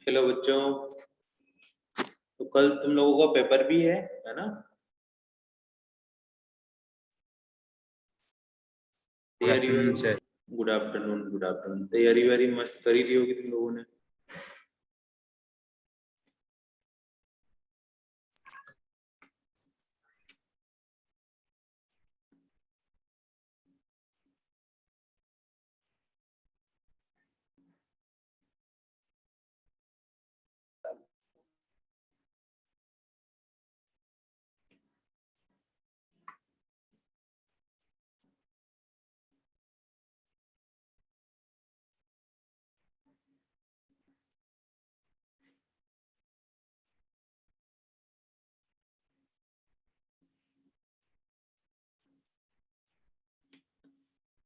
Hello बच्चों। तो कल तुम लोगों का पेपर भी है ना? गुड तैयारी आफ्टरनून वारी? Sir. Good afternoon, good afternoon. तैयारी वारी मस्त करी ली होगी तुम लोगों ने।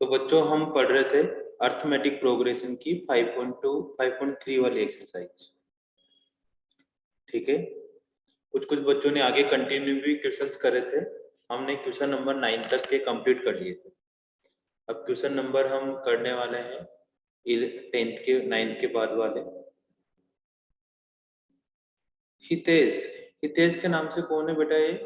तो बच्चों हम पढ़ रहे थे अर्थमेटिक प्रोग्रेशन की 5.2 5.3 वाली एक्सरसाइज। ठीक है। कुछ कुछ बच्चों ने आगे कंटिन्यू भी क्वेश्चंस करे थे। हमने क्वेश्चन नंबर 9 तक के कंप्लीट कर लिए थे। अब क्वेश्चन नंबर हम करने वाले हैं 10th के 9th के बाद वाले। हितेश। हितेश के नाम से कौन है बेटा ये?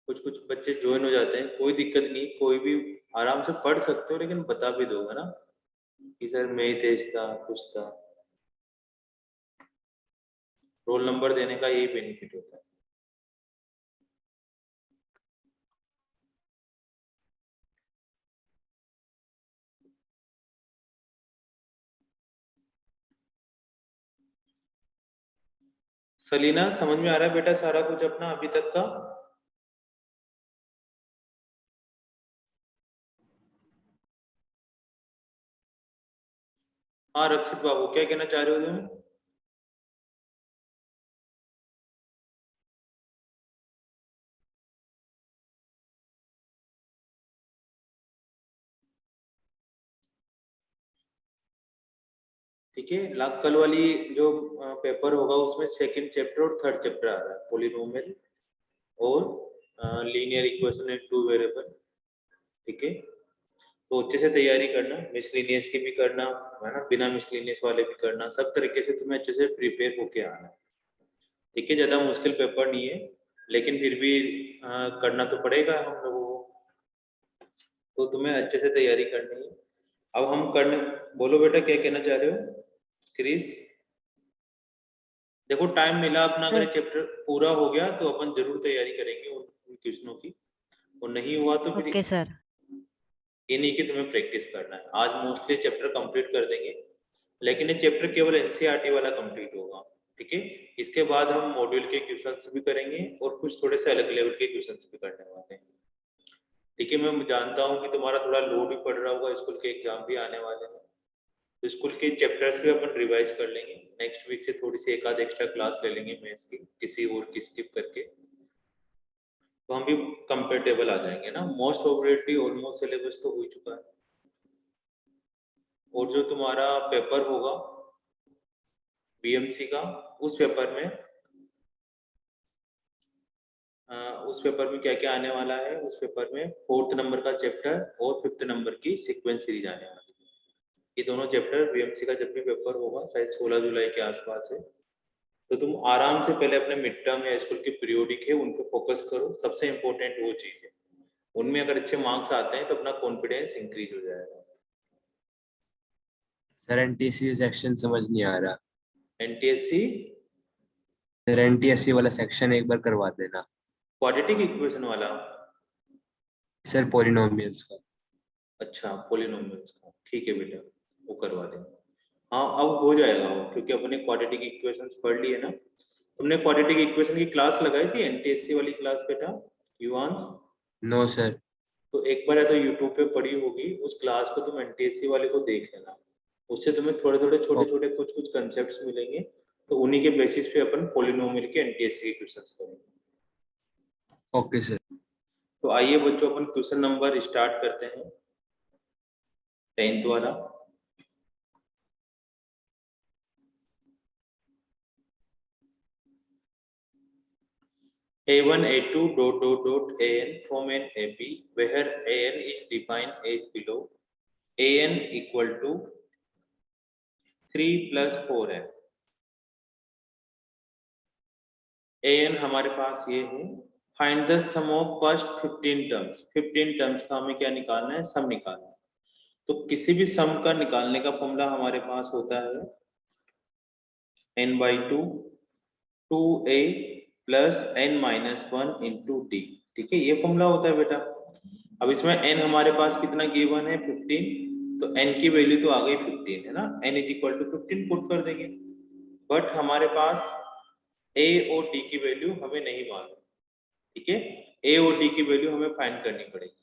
कुछ कुछ बच्चे ज्वाइन हो जाते हैं, कोई दिक्कत नहीं, कोई भी आराम से पढ़ सकते हो, लेकिन बता भी दो, है ना कि सर मैं ही तेज था, कुछ था। रोल नंबर देने का यही बेनिफिट होता है। सलीना, समझ में आ रहा है बेटा सारा कुछ अपना अभी तक का? हाँ रक्षित बाबू, क्या कहना चाह रहे हो तुम? ठीक है। कल वाली जो पेपर होगा उसमें सेकंड चैप्टर और थर्ड चैप्टर आ रहा है, पोलिनोमियल और linear equation and two variable. ठीक है। तो अच्छे से तैयारी करना, मिसलिनियस की भी करना, है ना, बिना मिसलिनियस वाले भी करना, सब तरीके से तुम्हें अच्छे से प्रिपेयर होके आना। ठीक है। ज्यादा मुश्किल पेपर नहीं है, लेकिन फिर भी करना तो पड़ेगा हम लोगों को। तो तुम्हें अच्छे से तैयारी करनी है। अब हम करने, बोलो बेटा क्या कहना चाह रहे हो क्रिस? देखो टाइम मिला अपना, अगर सर चैप्टर पूरा हो गया तो अपन जरूर तैयारी करेंगे उन क्वेश्चनों की, और नहीं हुआ तो फिर ओके सर। ये नहीं कि तुम्हें प्रैक्टिस करना है। आज मोस्टली चैप्टर कंप्लीट कर देंगे, लेकिन ये चैप्टर केवल एनसीईआरटी वाला कंप्लीट होगा। ठीक है। इसके बाद हम मॉड्यूल के क्वेश्चंस भी करेंगे और कुछ थोड़े से अलग लेवल के क्वेश्चंस भी करने वाले हैं। ठीक है। मैं जानता हूँ कि तुम्हारा थोड़ा लोड भी पड़ रहा होगा, स्कूल के एग्जाम भी आने वाले हैं, तो स्कूल के चैप्टर्स भी अपन रिवाइज कर लेंगे। नेक्स्ट वीक से थोड़ी सी एक आध एक्स्ट्रा क्लास ले लेंगे मैथ्स की, किसी और की स्किप करके, तो हम भी कंफर्टेबल आ जाएंगे ना। मोस्ट प्रोबेबली ऑलमोस्ट सिलेबस तो हो ही चुका है। और जो तुम्हारा पेपर होगा बीएमसी का, उस पेपर में उस पेपर में क्या क्या आने वाला है? उस पेपर में फोर्थ नंबर का चैप्टर और फिफ्थ नंबर की सीक्वेंस सीरीज आने वाली है। ये दोनों चैप्टर बीएमसी का जब भी पेपर होगा, शायद 16 जुलाई के आसपास है, तो तुम आराम से पहले अपने मिड टर्म या स्कूल के पीरियोडिक है उन पे फोकस करो। सबसे इंपॉर्टेंट वो चीज है, उनमें अगर अच्छे मार्क्स आते हैं तो अपना कॉन्फिडेंस इंक्रीज हो जाएगा। सर एनटीएससी सेक्शन समझ नहीं आ रहा। एनटीएससी सर एनटीएससी वाला सेक्शन एक बार करवा देना। क्वाड्रेटिक इक्वेशन वाला? सर पॉलिनोमियल्स का। अच्छा, पॉलिनोमियल्स का, ठीक है बेटा, वो करवा देंगे। हाँ अब हो जाएगा वो, क्योंकि अपने क्वाड्रेटिक इक्वेशंस पढ़ लिए ना। तुमने क्वाड्रेटिक इक्वेशन की क्लास लगाई थी, एनटीएससी वाली क्लास बेटा, युवांश? No sir. तो एक बार या तो यूट्यूब पे पड़ी होगी उस क्लास को, तुम एनटीएससी वाले को देख लेना। उससे तुम्हें थोड़े थोड़े छोटे छोटे कुछ कुछ कंसेप्ट मिलेंगे, तो उन्हीं के बेसिस पे अपन पॉलिनोमियल के एनटीएससी के क्वेश्चंस करेंगे। Okay sir. तो आइए बच्चों, अपन क्वेश्चन नंबर स्टार्ट करते हैं, 10th वाला। A1 A2 dot dot dot AN from an AP where AN is defined as below. AN equal to 3 plus 4N. AN हमारे पास ये है. Find the sum of first 15 terms. 15 terms का हमें क्या निकालना है? सम निकालना है. तो किसी भी सम का निकालने का फॉर्मूला हमारे पास होता है n/2 2a plus n minus 1 into D. ठीक है, ये फॉर्मूला होता है बेटा. अब इसमें n हमारे पास कितना गिवन है? 15. तो n की वैल्यू तो आ गई 15 है ना. n is equal to 15 put कर देंगे. बट हमारे पास a और d की वैल्यू हमें नहीं मालूम. ठीक है, a और d की वैल्यू हमें फाइंड करनी पड़ेगी.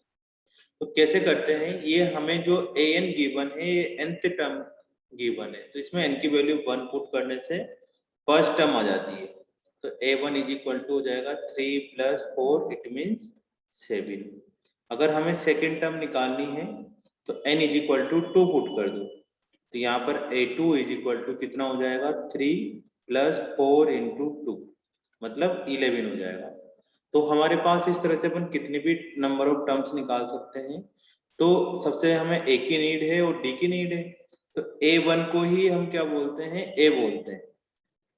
तो कैसे करते हैं? ये हमें जो an गिवन है ये nth टर्म गिवन है. तो इसमें n की वैल्यू 1 पुट करने से फर्स्ट टर्म आ जाती है. तो a1 इज इक्वल टू हो जाएगा 3 प्लस 4 इट मीन्स 7. अगर हमें सेकेंड टर्म निकालनी है तो n is equal to 2 put कर दो. तो यहाँ पर a2 इज इक्वल टू कितना हो जाएगा? 3 प्लस 4 इंटू 2 मतलब 11 हो जाएगा. तो हमारे पास इस तरह से अपन कितने भी नंबर ऑफ टर्म्स निकाल सकते हैं. तो सबसे हमें a की नीड है और d की नीड है. तो a1 को ही हम क्या बोलते हैं? a बोलते हैं.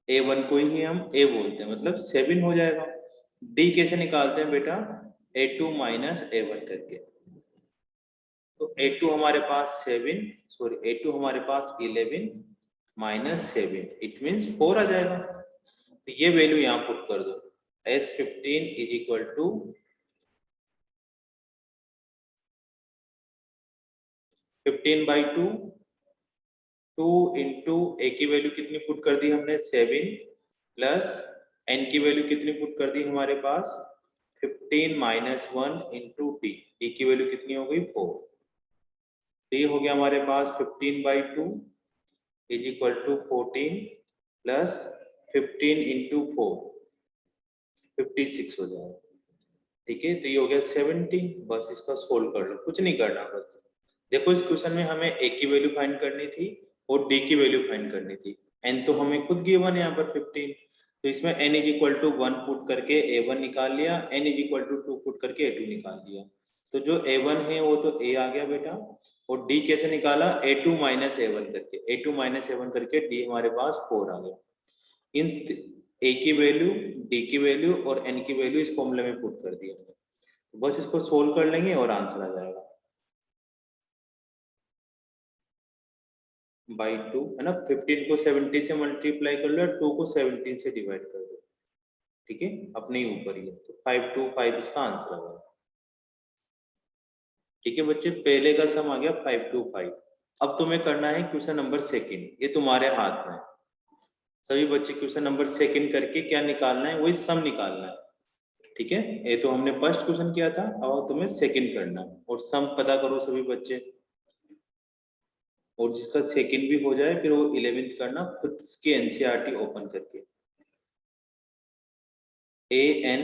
a1 को ही हम a बोलते हैं मतलब 7 हो जाएगा. d कैसे निकालते हैं बेटा? a2 माइनस a1 करके. तो a2 हमारे पास 7 सॉरी a2 हमारे पास 11 माइनस 7 इट मीन्स 4 आ जाएगा. तो ये वैल्यू यहाँ पुट कर दो. S15 is equal to 15/2 2 into a की वैल्यू कितनी पुट कर दी हमने? 7 प्लस n की वैल्यू कितनी पुट कर दी हमारे पास? 15 माइनस 1 इंटू डी की वैल्यू कितनी हो गई? 4. तो ये हो गया हमारे पास 15/2 is equal to 14 plus 15 into 4 56 हो जाएगा. ठीक है, तो ये हो गया 17. बस इसका सोल्व कर लो, कुछ नहीं करना. बस देखो इस क्वेश्चन में हमें a की वैल्यू फाइंड करनी थी और d की वैल्यू फाइंड करनी थी. n तो हमें खुद गिवन है यहाँ पर 15. तो इसमें n is equal to 1 put करके a1 निकाल लिया, n is equal to 2 put करके a2 निकाल लिया. तो जो a1 है वो तो a आ गया बेटा. और d कैसे निकाला? a2 माइनस a1 करके. a2 माइनस a1 करके d हमारे पास 4 आ गया. इन a की वैल्यू, d की वैल्यू और n की वैल्यू इस फॉर्मूले में पुट कर दिया. बस इसको सोल्व कर लेंगे और आंसर आ जाएगा. बाई 2 है ना. 15 को 70 से मल्टीप्लाई कर लो, 2 को 17 से डिवाइड कर दो. ठीक है, अपने ही ऊपर ही है. तो 525 इसका आंसर आ गया. ठीक है बच्चे, पहले का सम आ गया 525. अब तुम्हें करना है क्वेश्चन नंबर सेकंड. ये तुम्हारे हाथ में. सभी बच्चे क्वेश्चन नंबर सेकंड करके क्या निकालना है? वही सम निकालना है. ठीक है, ये तो हमने फर्स्ट क्वेश्चन किया था. अब तुम्हें सेकंड करना है और सम पता करो सभी बच्चे. और जिसका सेकंड भी हो जाए फिर वो 11th करना खुद की एनसीईआरटी ओपन करके. an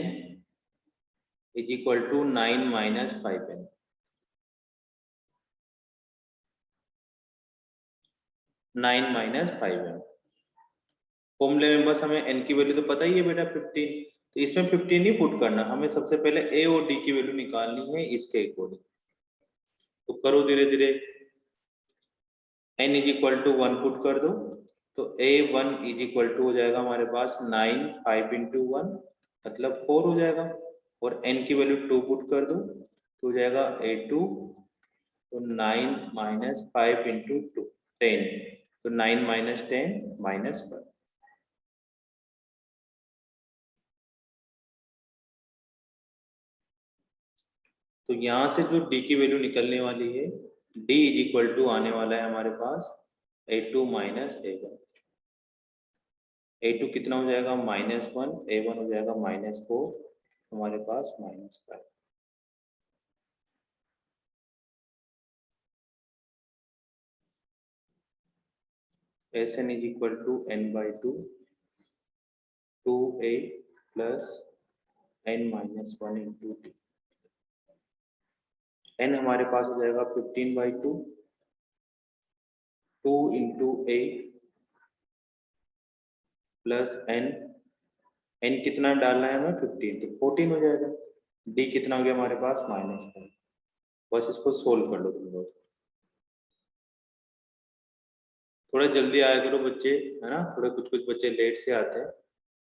is equal to 9 minus 5n. 9 minus 5n. फॉर्मूले में बस हमें n की वैल्यू तो पता ही है बेटा 15. तो इसमें 15 ही पुट करना. हमें सबसे पहले a और d की वैल्यू निकालनी है इसके अकॉर्डिंग. तो करो धीरे धीरे. n is equal to 1 put कर दो. तो a1 इज इक्वल टू हो जाएगा हमारे पास 9 5 इंटू 1 मतलब 4 हो जाएगा. और n की वैल्यू 2 पुट कर दो तो हो जाएगा a2. तो 9 माइनस 5 इंटू 2 10. तो 9 माइनस 10 माइनस 1. तो यहाँ से जो d की वैल्यू निकलने वाली है, d इज इक्वल टू आने वाला है हमारे पास a2 माइनस a1. a2 कितना हो जाएगा? -1. a1 हो जाएगा -4. हमारे पास -5. Sn is equal to n/2 2a plus n minus 1 into D. n हमारे पास हो जाएगा 15/2 2 into a plus n n कितना डालना है हमें 15, तो 14 हो जाएगा। d कितना हो गया हमारे पास -5। बस इसको सोल्व कर लो तुम लोग। थोड़ा जल्दी आया करो बच्चे, है ना, थोड़े कुछ कुछ बच्चे लेट से आते हैं।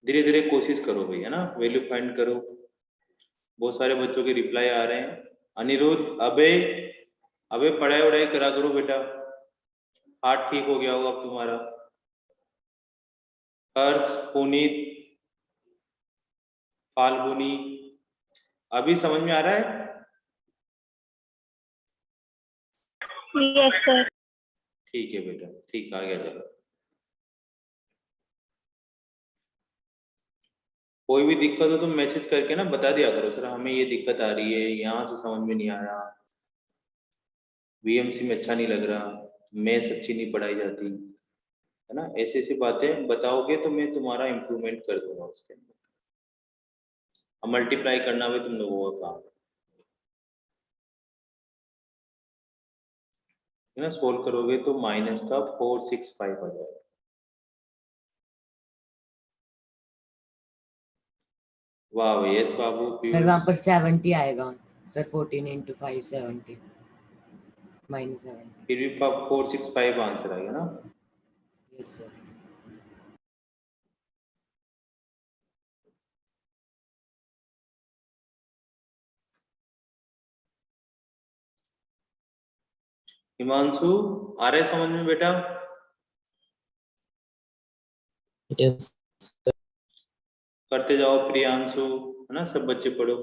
धीरे धीरे कोशिश करो भाई, है ना, वैल्यू फाइंड करो। बहुत सारे बच्चों के रिप्लाई आ रहे हैं। अनिरुद्ध, अबे अबे पढ़ाई वढ़ाई करा करो बेटा, हाथ ठीक हो गया होगा अब तुम्हारा। हर्ष, पुनीत, फाल्गुनी, अभी समझ में आ रहा है? Yes sir. ठीक है बेटा, ठीक आ गया। चलो, कोई भी दिक्कत हो तो मैसेज करके ना बता दिया करो, सर हमें ये दिक्कत आ रही है, यहाँ से समझ में नहीं आया, वीएमसी में अच्छा नहीं लग रहा, मैथ्स अच्छी नहीं पढ़ाई जाती, है ना, ऐसी ऐसी बातें बताओगे तो मैं तुम्हारा इम्प्रूवमेंट कर दूंगा उसके अंदर। अब मल्टीप्लाई करना भी तुम लोगों का काम है ना। सोल्व करोगे तो माइनस का 465 आ जाएगा। वाह भाई, यस बाबू, सर वहाँ पर 70 आएगा सर, 14 into 5 70 -70। फिर भी 465 आंसर आएगा ना। Yes sir. हिमांशु, आ रहा है समझ में बेटा? यस करते जाओ प्रियांशु, है ना, सब बच्चे पढ़ो।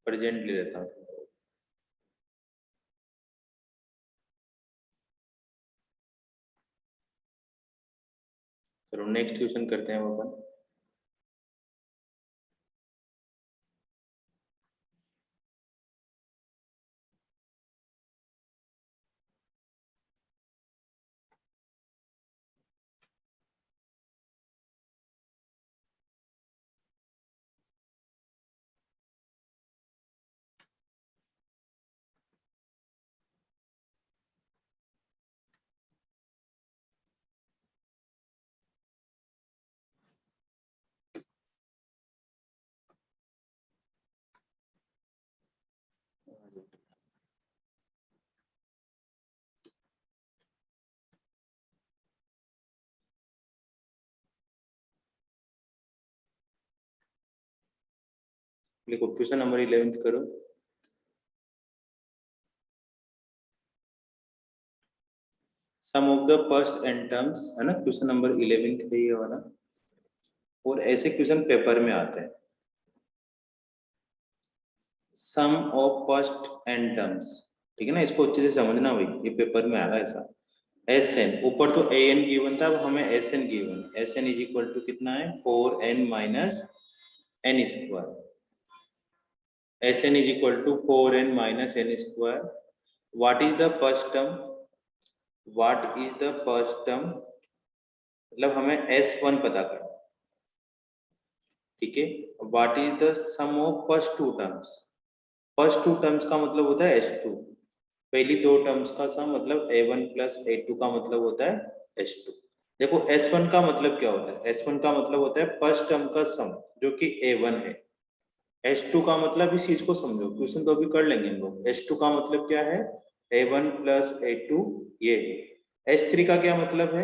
प्रेजेंट ले लेता हूँ। चलो नेक्स्ट ट्यूशन करते हैं अपन। देखो क्वेश्चन नंबर 11 करो। Sum of the first n terms, है ना, क्वेश्चन नंबर 11 है ये वाला। और ऐसे क्वेश्चन पेपर में आते हैं। सम ऑफ फर्स्ट एन टर्म्स, ठीक है ना, इसको अच्छे से समझना भाई, ये पेपर में आ रहा है ऐसा। एस एन, ऊपर तो ए एन गिवन था, अब हमें S N given. S N is equal to कितना है 4n minus N square. S N is equal to 4n minus N square. What is the first term? What is the first term, मतलब हमें S1 पता करना, ठीक है। What is the sum of first two terms? First two terms का मतलब होता है S2। पहली दो टर्म्स का सम मतलब A1 प्लस A2 का मतलब होता है S2। देखो S1 का मतलब क्या होता है? S1 का मतलब होता है फर्स्ट टर्म का सम जो कि A1 है। S2 का मतलब इस चीज को समझो, क्वेश्चन तो अभी कर लेंगे हम लोग। S2 का मतलब क्या है? A1 प्लस A2 ये है। S3 का क्या मतलब है?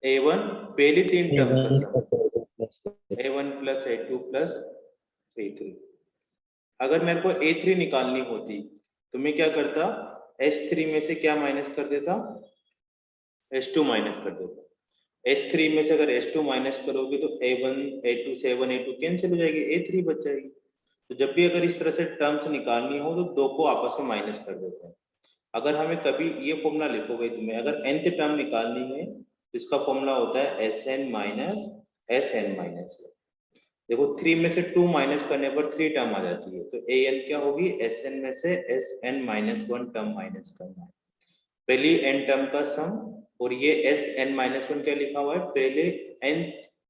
A1 पहली तीन टर्म का सम, A1 plus A2 plus A3। अगर मेरे को A3 निकालनी होती तो मैं क्या करता? S3 में से क्या माइनस कर देता? S2 माइनस कर देता। S3 में से अगर S2 माइनस करोगे तो A1 A2 से A1 A2 कैंसिल हो जाएगी, A3 बच जाएगी। तो जब भी अगर इस तरह से टर्म्स निकालनी हो तो दो को आपस में माइनस कर देते हैं। अगर हमें कभी ये फॉर्मूला लिखोगे तुम्हें, अगर nth टर्म निकालनी है तो इसका फॉर्मूला होता है Sn माइनस Sn माइनस। देखो 3 में से 2 माइनस करने पर 3 टर्म आ जाती है, तो an क्या होगी? Sn में से Sn माइनस 1 टर्म माइनस करना है, पहली n टर्म का सम। और ये Sn माइनस 1 क्या लिखा हुआ है?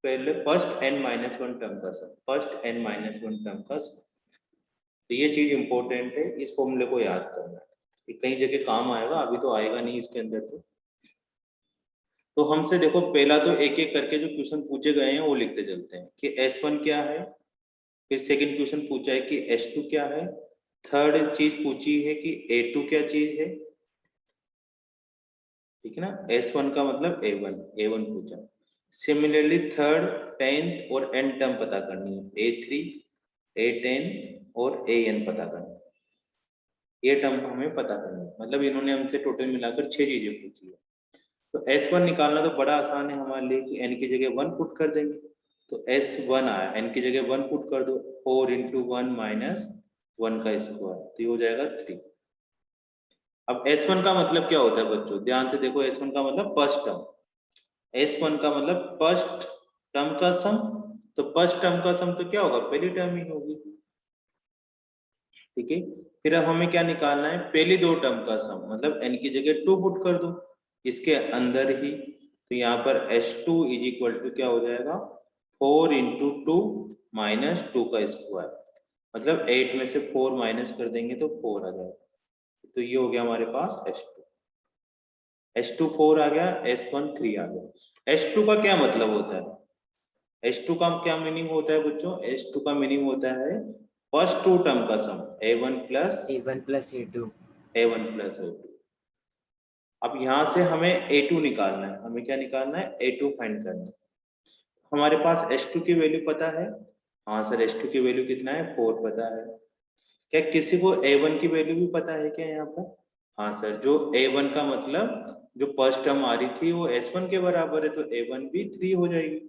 पहले फर्स्ट n माइनस 1 टर्म का सम, फर्स्ट n माइनस 1 टर्म का सम। तो ये चीज इंपॉर्टेंट है, इस फॉर्मूले को याद करना है। ये कई जगह काम आएगा, अभी तो आएगा नहीं इसके अंदर। तो हमसे देखो पहला तो एक एक करके जो क्वेश्चन पूछे गए हैं वो लिखते चलते हैं कि S1 क्या है, फिर सेकंड क्वेश्चन पूछा है कि S2 क्या है, थर्ड चीज पूछी है कि A2 क्या चीज है, ठीक है ना। S1 का मतलब A1 पूछा। सिमिलरली थर्ड, 10th और n टर्म पता करनी है, A3, A10 और AN पता करनी है। ये टर्म हमें पता करनी है, मतलब इन्होंने हमसे टोटल मिलाकर 6 चीजें पूछी है। तो S1 निकालना तो बड़ा आसान है हमारे लिए कि n की जगह 1 पुट कर देंगे, तो S1 आया, n की जगह 1 पुट कर दो, 4 × 1 - 1 का स्क्वायर, तो ये हो जाएगा 3। अब S1 का मतलब क्या होता है बच्चों, ध्यान से देखो, S1 का मतलब फर्स्ट टर्म, S1 का मतलब फर्स्ट टर्म का सम, तो फर्स्ट टर्म का सम तो क्या होगा, पहली टर्म ही होगी, ठीक है। फिर अब हमें क्या निकालना है, पहली दो टर्म का सम, मतलब n की जगह 2 पुट कर दो इसके अंदर ही, तो यहाँ पर S2 = क्या हो जाएगा, 4 × 2 - 2 का स्क्वायर, मतलब 8 में से 4 माइनस कर देंगे तो 4 आ जाएगा, तो ये हो गया हमारे पास S2 4 आ गया, S1 3 आ गया। S2 का क्या मतलब होता है, S2 का क्या मीनिंग होता है बच्चों, S2 का मीनिंग होता है फर्स्ट टू टर्म का सम, A1 plus A2। अब यहाँ से हमें A2 निकालना है, हमें क्या निकालना है, A2 फाइंड करना है। हमारे पास S2 की वैल्यू पता है, हाँ सर S2 की वैल्यू कितना है, 4 पता है। क्या किसी को A1 की वैल्यू भी पता है क्या यहाँ पर, हाँ सर, जो A1 का मतलब जो फर्स्ट टर्म आ रही थी वो S1 के बराबर है, तो A1 भी 3 हो जाएगी,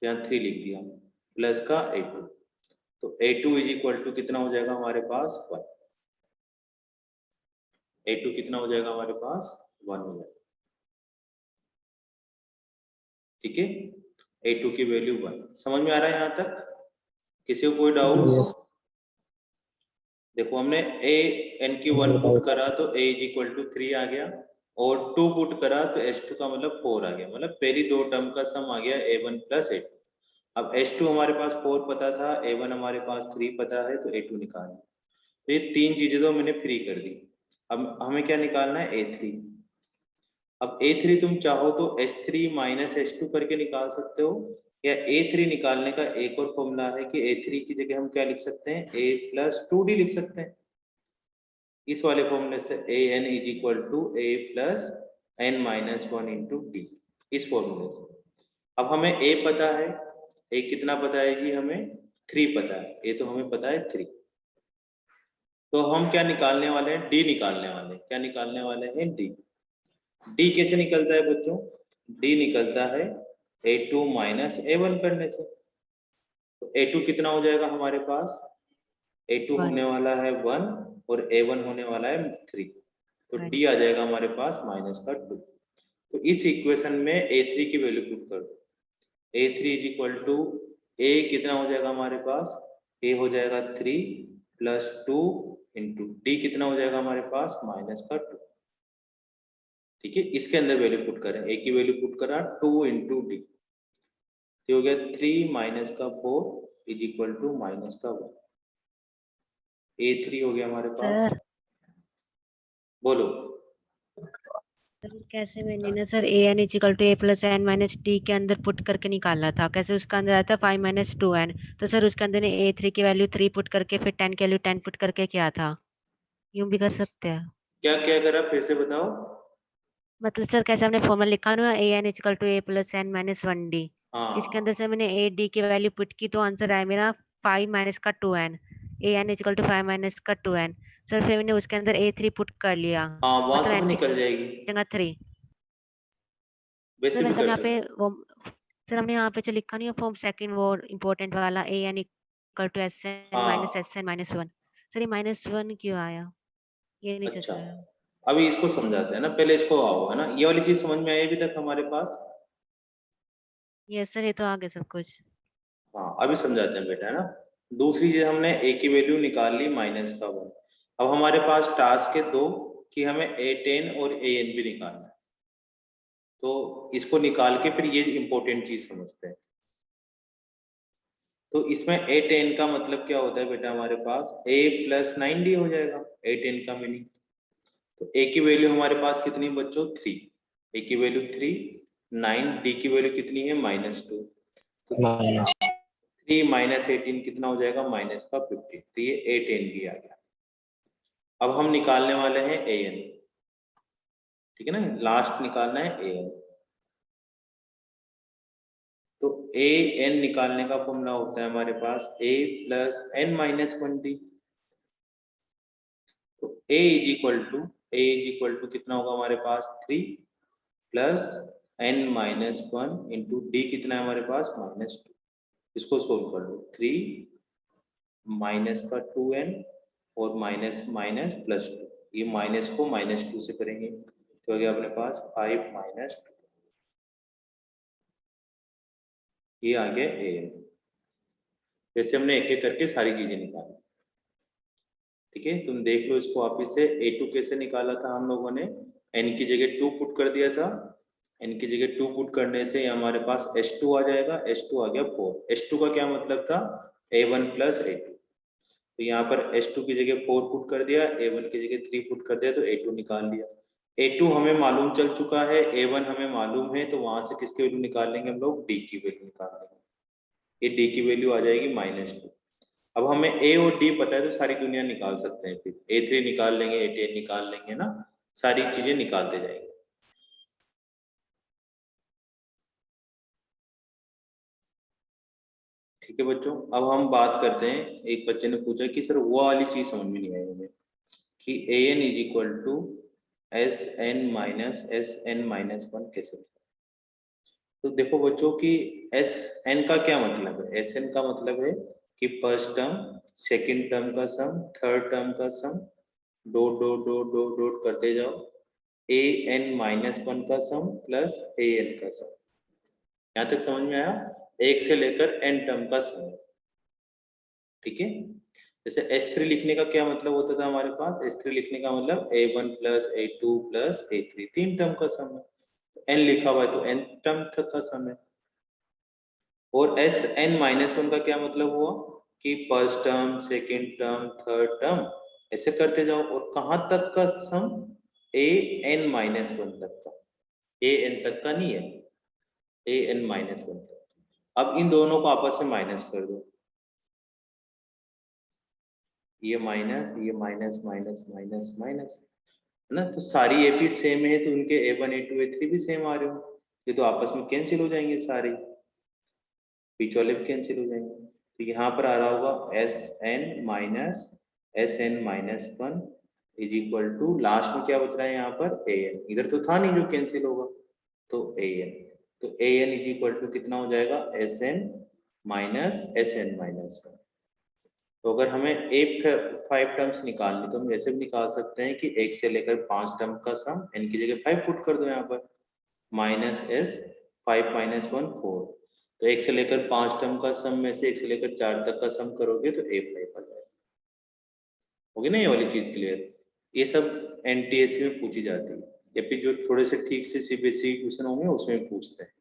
यहाँ 3 लिख दिया, प्लस का A2, तो A2 = कितना हो जाएगा हमारे पास, 1। A2 कितना हो जाएगा हमारे पास, 1 हो जाएगा, ठीक है। A2 की वैल्यू 1, समझ में आ रहा है यहाँ तक, किसी को कोई डाउट। Yes. देखो हमने n की 1 पुट करा तो A = 3 आ गया, और 2 पुट करा तो S2 का मतलब 4 आ गया, मतलब पहली दो टर्म का सम आ गया A1 + A2। अब S2 हमारे पास 4 पता था, A1 हमारे पास 3 पता है, तो A2 निकालना। तो ये तीन चीजें तो मैंने फ्री कर दी। अब हमें क्या निकालना है, A3। अब A3 तुम चाहो तो S3 - S2 करके निकाल सकते हो, या A3 निकालने का एक और फॉर्मूला है कि A3 की जगह हम क्या लिख सकते हैं, A + 2D लिख सकते हैं, इस वाले फॉर्मूले से AN = A + n - 1 × D, इस फॉर्मूले से। अब हमें A पता है, A कितना पता है जी, हमें 3 पता है, A तो हमें पता है 3, तो हम क्या निकालने वाले हैं, D निकालने वाले हैं, क्या निकालने वाले हैं, D। D कैसे निकलता है बच्चों, D निकलता है A2 - A1 करने से, तो A2 कितना हो जाएगा हमारे पास, A2 होने वाला है 1 और A1 होने वाला है 3, तो D आ जाएगा हमारे पास -2। तो इस इक्वेशन में A3 की वैल्यू पुट कर दो, A3 = A कितना हो जाएगा हमारे पास, A हो जाएगा 3 + 2 × D कितना हो जाएगा हमारे पास, -2, ठीक है। इसके अंदर वैल्यू पुट करें, A की वैल्यू पुट करा 2 × D, तो हो गया 3 - 4 = -1, A3 हो गया हमारे पास। सर बोलो। कैसे मैंने ना sir AN = A + n - D के अंदर पुट करके निकाला था, कैसे उसका अंदर आया था 5 - 2n, तो सर उसके अंदर ने A3 की वैल्यू 3 पुट करके फिर 10 की वैल्यू 10 पुट करके किया था, यूं भी कर सकते हैं। क्या क्या करा, फिर से बताओ। मतलब सर कैसे हमने फॉर्मूला लिखा ना, AN = A + n - 1D, इसके हाँ अंदर से मैंने AD की वैल्यू पुट की तो आंसर आया मेरा 5 - 2n, AN = 5 - 2n। सर फिर मैंने उसके अंदर A3 पुट कर लिया, हाँ, वहां मतलब से तो n की निकल जाएगी, जगह 3। वैसे सर भी वैसे कर हमने यहाँ पे सकते। वो सर हमने यहाँ पे जो लिखा नहीं है फॉर्म सेकंड, वो इम्पोर्टेंट वाला AN = SN - हाँ SN - 1। सर ये -1 क्यों आया, ये नहीं अच्छा, चल रहा है। अभी इसको समझाते हैं ना, पहले इसको आओ, है ना, ये वाली चीज समझ में आई अभी तक हमारे पास। यस सर, ये तो आ गया सब कुछ। हाँ अभी समझाते हैं बेटा, है ना। दूसरी चीज, हमने A की वैल्यू निकाल ली -1। अब हमारे पास टास्क है दो, कि हमें A10 और AN भी निकालना है, तो इसको निकाल के फिर ये इंपॉर्टेंट चीज समझते हैं। तो इसमें A10 का मतलब क्या होता है बेटा, हमारे पास A + 9D हो जाएगा, A10 का मीनिंग। तो a की वैल्यू हमारे पास कितनी बच्चों 3, a की वैल्यू 3, 9, d की वैल्यू कितनी है -2, तो minus 3 माइनस 18 कितना हो जाएगा -15, तो ये 8 NV आ गया। अब हम निकालने वाले हैं an, ठीक है ना, लास्ट निकालना है an। तो an निकालने का फॉर्मूला होता है हमारे पास a प्लस n-1d। तो a इज इक्वल टू कितना होगा हमारे पास 3 प्लस n-1 इंटू डी कितना है हमारे पास -2। इसको सोल्व कर लो, 3 माइनस का 2n और माइनस माइनस प्लस 2, ये माइनस को -2 से करेंगे तो आ गया अपने पास 5 माइनस 2, ये आ गया an। जैसे हमने एक एक करके सारी चीजें निकाली, ठीक है। तुम देख लो इसको वापिस से, a2 कैसे निकाला था हम लोगों ने, n की जगह 2 पुट कर दिया था, n की जगह 2 पुट करने से हमारे पास h2 आ जाएगा, h2 आ गया 4, h2 का क्या मतलब था a1 प्लस a2, तो यहाँ पर h2 की जगह 4 पुट कर दिया, a1 की जगह 3 पुट कर दिया, तो a2 निकाल लिया। a2 हमें मालूम चल चुका है, a1 हमें मालूम है, तो वहां से किसकी वैल्यू निकाल लेंगे हम लोग, d की वैल्यू निकाल लेंगे, ये d की वैल्यू आ जाएगी -2। अब हमें a और d पता है तो सारी दुनिया निकाल सकते हैं, फिर a3 निकाल लेंगे, a10 निकाल लेंगे ना, सारी चीजें निकालते जाएंगे। ठीक है बच्चों, अब हम बात करते हैं, एक बच्चे ने पूछा कि सर वो वाली चीज समझ में नहीं आई हमें कि an is equal to Sn-1 कैसे लिखा। तो देखो बच्चों कि Sn का क्या मतलब है, Sn का मतलब है कि फर्स्ट टर्म, सेकंड टर्म का सम, थर्ड टर्म का sum, dot dot dot dot dot करते जाओ, an-1 का सम प्लस an का सम। यहाँ तक समझ में आया, एक से लेकर n टर्म का सम, ठीक है। जैसे S3 लिखने का क्या मतलब होता था हमारे पास, S3 लिखने का मतलब a1 plus a2 plus a3, 3 term का सम है, n लिखा हुआ है तो n टर्म तक का सम है। और Sn-1 का क्या मतलब हुआ कि first term, second term, third term, ऐसे करते जाओ, और कहां तक का सम, an-1 तक का, an तक का नहीं है, an-1 तक। अब इन दोनों को आपस में माइनस कर दो, ये माइनस माइनस माइनस माइनस है ना, तो सारी एपी सेम है तो उनके a1 a2 a3 भी सेम आ रहे हो, ये तो आपस में कैंसिल हो जाएंगे, सारे बीच वाले भी कैंसिल हो जाएंगे। तो यहाँ पर आ रहा होगा Sn-1 is equal to, last में क्या बच रहा है यहाँ पर an, इधर तो था नहीं जो कैंसिल होगा, तो an, तो an इज इक्वल टू कितना हो जाएगा Sn-1। तो अगर हमें एक 5 टर्म्स निकालनी तो हम ऐसे भी निकाल सकते हैं कि 1 से लेकर 5 टर्म का सम, n की जगह 5 पुट कर दो यहाँ पर, -s 5 - 1 4, तो 1 से लेकर 5 टर्म का सम में से 1 से लेकर 4 तक का सम करोगे तो a5 आ जाएगा। होगी ना ये वाली चीज क्लियर, ये सब NTSC में पूछी जाती है, या फिर जो थोड़े से ठीक से CBSE क्वेश्चन होंगे उसमें पूछते हैं।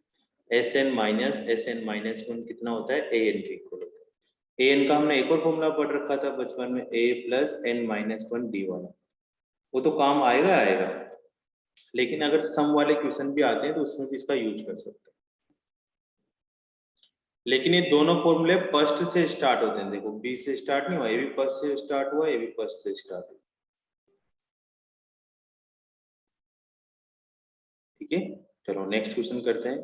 Sn-1 कितना होता है, an के इक्वल होता है। an का हमने एक और फॉर्मूला पढ़ रखा था बचपन में, a प्लस n-1 d वाला, वो तो काम आएगा आएगा, लेकिन अगर सम वाले क्वेश्चन भी आते हैं तो उसमें भी इसका यूज कर सकते हैं। लेकिन ये दोनों फॉर्मूले फर्स्ट से स्टार्ट होते हैं, देखो बी से स्टार्ट नहीं हुआ, ये भी फर्स्ट से स्टार्ट हुआ, ये भी फर्स्ट से स्टार्ट हुआ, ठीक है। चलो नेक्स्ट क्वेश्चन करते हैं।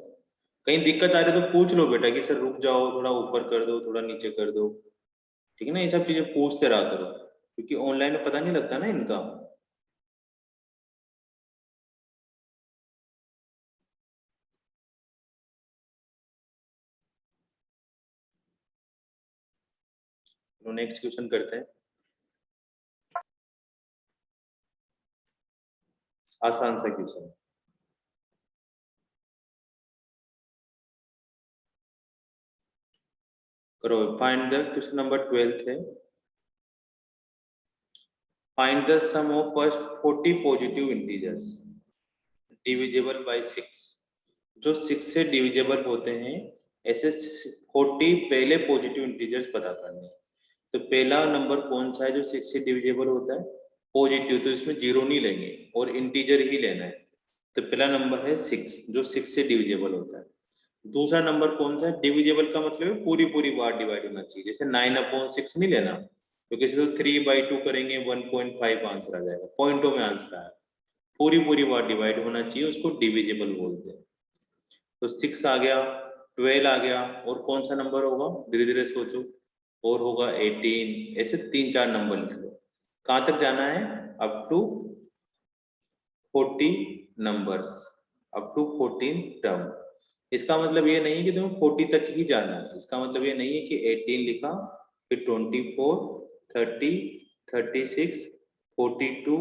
कहीं दिक्कत आ रही है तो पूछ लो बेटा कि सर रुक जाओ, थोड़ा ऊपर कर दो, थोड़ा नीचे कर दो, ठीक है ना, ये सब चीजें पूछते रहा करो, क्योंकि ऑनलाइन में पता नहीं लगता ना इनका। तो नेक्स्ट क्वेश्चन करते हैं, आसान सा क्वेश्चन। करो, फाइंड द, क्वेश्चन नंबर 12 है, find the sum of first 40 positive integers divisible by 6। जो 6 से डिविजिबल होते हैं ऐसे 40 पहले पॉजिटिव इंटीजर्स पता करने हैं। तो पहला नंबर कौन सा है जो 6 से डिविजिबल होता है, पॉजिटिव तो इसमें 0 नहीं लेंगे और इंटीजर ही लेना है। तो पहला नंबर है 6 जो 6 से डिविजिबल होता है। दूसरा नंबर कौन सा है? डिविजिबल का मतलब है पूरी पूरी बार डिवाइड होना चाहिए। जैसे 9/6 नहीं लेना, क्योंकि इसे तो 3/2 करेंगे 1.5 आंसर आ जाएगा, पॉइंटों में आंसर आया। पूरी पूरी बार डिवाइड होना चाहिए, उसको डिविजिबल बोलते हैं। तो 6 आ गया, 12 आ गया, और कौन सा नंबर होगा? धीरे धीरे सोचो। और होगा 18। ऐसे 3-4 नंबर लिख लो। कहाँ तक जाना है? Up to 40 numbers, up to 14 term. इसका मतलब ये नहीं है कि तुम्हें 40 तक ही जाना है। इसका मतलब ये नहीं है कि 18 लिखा फिर 24, 30, 36, 42,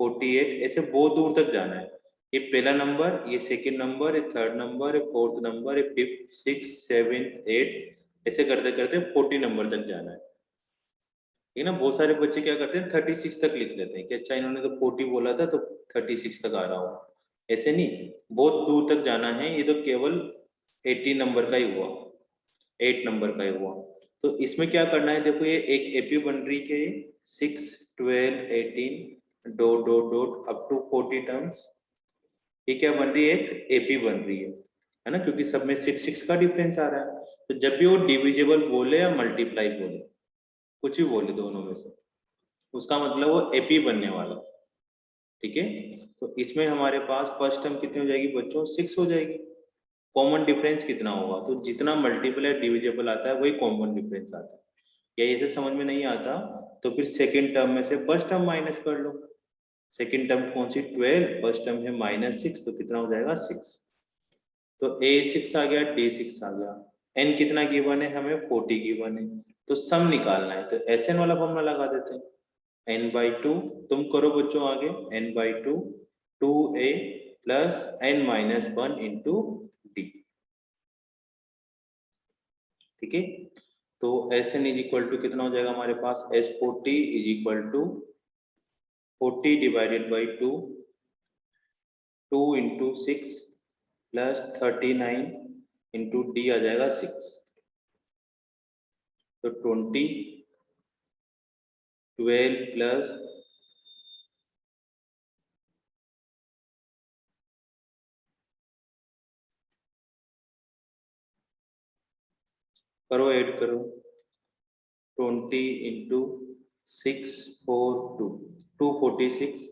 48 ऐसे बहुत दूर तक जाना है। ये पहला नंबर, ये सेकंड नंबर, ये थर्ड नंबर, ये फोर्थ नंबर, ये फिफ्थ, 6, 7, 8 ऐसे करते करते 40 नंबर तक जाना है। ठीक है ना? बहुत सारे बच्चे क्या करते हैं 36 तक लिख लेते हैं कि अच्छा इन्होंने तो 40 बोला था तो 36 तक आ रहा हूँ। ऐसे नहीं, बहुत दूर तक जाना है। ये तो केवल 80 नंबर का ही हुआ, 8 नंबर का ही हुआ। तो इसमें क्या करना है? देखो ये एक एपी बन रही है 6, 12, 18 dot dot dot up to 40 terms. ये क्या बन रही है? एक एपी बन रही है ना? क्योंकि सब में 6 का डिफरेंस आ रहा है। तो जब भी वो डिविजिबल बोले या मल्टीप्लाई बोले, कुछ भी बोले दोनों में से, उसका मतलब वो एपी बनने वाला। ठीक है? तो इसमें हमारे पास फर्स्ट टर्म कितनी हो जाएगी बच्चों? 6 हो जाएगी। कॉमन डिफरेंस कितना होगा? तो जितना मल्टीपल या डिविजिबल आता है वही कॉमन डिफरेंस आता है। या इसे समझ में नहीं आता तो फिर सेकेंड टर्म में से फर्स्ट टर्म माइनस कर लो। सेकेंड टर्म कौन सी? 12, फर्स्ट टर्म है -6, तो कितना हो जाएगा? 6। तो A6 आ गया, D6 आ गया। n कितना गिवन है? हमें 40 गिवन है। तो सम निकालना है, तो Sn वाला फॉर्मूला लगा देते हैं। n/2, तुम करो बच्चों आगे। n/2 2a plus n-1 into d। ठीक है? तो Sn इज इक्वल टू कितना हो जाएगा हमारे पास? S40 is equal to 40 divided by 2, 2 into 6 plus 39 into d आ जाएगा 6। तो 20, 12 प्लस करो, ऐड करो। 20 इंटू 6, 4, 2, 246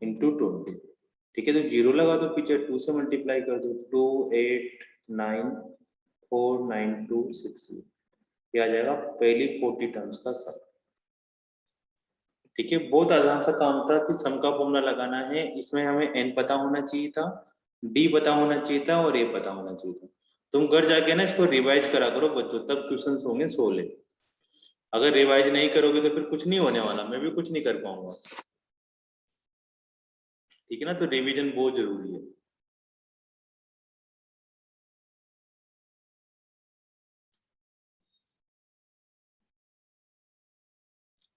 इंटू 20। ठीक है? तो 0 लगा दो पीछे, 2 से मल्टीप्लाई कर दो। 2, 8, 9, 4, 9, 2, 6। ये आ जाएगा पहली 40 टर्म्स का सम। ठीक है? बहुत आसान सा काम था कि सम का फॉर्मूला लगाना है। इसमें हमें n पता होना चाहिए था, d पता होना चाहिए था और a पता होना चाहिए था। तुम घर जाके ना इसको रिवाइज करा करो बच्चों, तब क्वेश्चंस होंगे 16। अगर रिवाइज नहीं करोगे तो फिर कुछ नहीं होने वाला, मैं भी कुछ नहीं कर पाऊंगा। ठीक है ना? तो रिवीजन बहुत जरूरी है।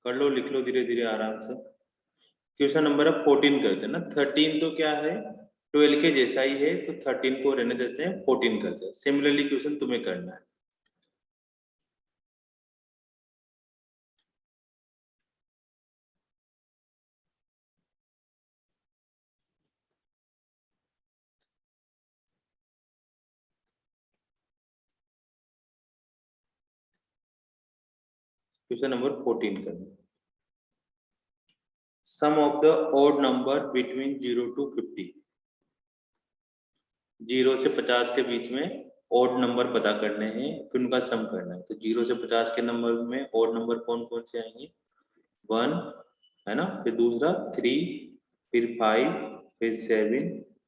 कर लो, लिख लो धीरे धीरे आराम से। क्वेश्चन नंबर 14 करते हैं ना। 13 तो क्या है? 12 के जैसा ही है, तो 13 को रहने देते हैं, 14 करते हैं। सिमिलरली क्वेश्चन तुम्हें करना है। क्वेश्चन नंबर 14 करना। Sum of the odd number between 0 to 50। 0 से 50 के बीच में ऑड नंबर पता करने हैं, फिर उनका सम करना है। तो 0 से 50 के नंबर में ऑड नंबर कौन कौन से आएंगे? 1 है ना, फिर दूसरा 3, फिर 5, फिर 7,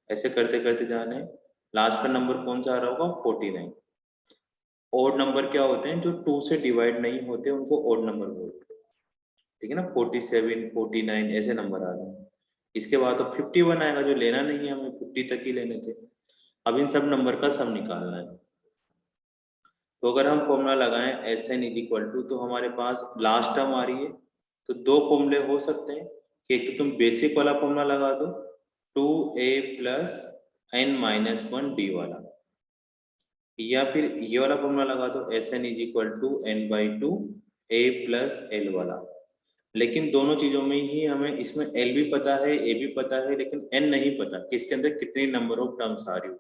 ऐसे करते करते जाना है। लास्ट का नंबर कौन सा आ रहा होगा? 49। ऑड नंबर क्या होते हैं? जो 2 से डिवाइड नहीं होते उनको ऑड नंबर बोलते हैं। ठीक है ना? 47, 49 ऐसे नंबर आ रहे हैं। इसके बाद तो 51 आएगा, जो लेना नहीं है, हमें 50 तक ही लेने थे। अब इन सब नंबर का सम निकालना है। तो अगर हम फॉर्मूला लगाएं Sn इज इक्वल टू, तो हमारे पास लास्ट टर्म आ रही है, तो दो फॉर्मूले हो सकते हैं कि एक तो तुम बेसिक वाला फॉर्मूला लगा दो 2a प्लस n-1 d वाला, या फिर ये वाला फॉर्मूला लगा दो Sn is equal to n/2 a plus l वाला। लेकिन दोनों चीजों में ही हमें इसमें एल भी पता है, ए भी पता है, लेकिन एन नहीं पता कि इसके अंदर कितनी नंबर ऑफ टर्म्स आ रही हो,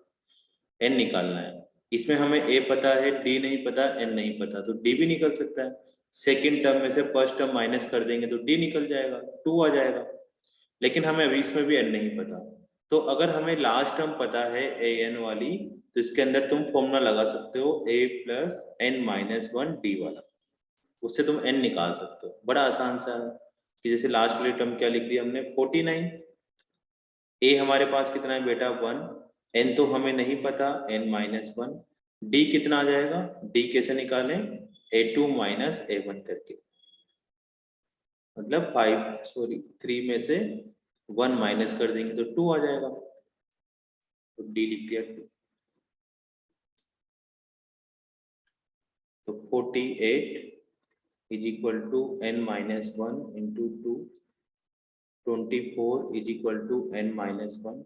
एन निकालना है। इसमें हमें ए पता है, डी नहीं पता, एन नहीं पता, तो डी भी निकल सकता है। सेकंड टर्म में से फर्स्ट टर्म माइनस कर देंगे तो डी निकल जाएगा, 2 आ जाएगा। लेकिन हमें अभी इसमें भी एन नहीं पता, तो अगर हमें लास्ट टर्म पता है ए एन वाली, तो इसके अंदर तुम फॉर्मूला लगा सकते हो ए प्लस एन माइनस 1 डी वाला, उससे तुम एन निकाल सकते हो। बड़ा आसान सा है कि जैसे लास्ट वाली टर्म क्या लिख दिया हमने 49, ए हमारे पास कितना है बेटा 1, एन तो हमें नहीं पता एन माइनस 1, डी कितना आ जाएगा, डी कैसे निकालें, a2 माइनस a1 करके, मतलब 3 में से 1 माइनस कर देंगे तो 2 आ जाएगा, तो डी लिख दिया 2। तो 48 is equal to n minus 1 into 2, 24 is equal to n minus 1,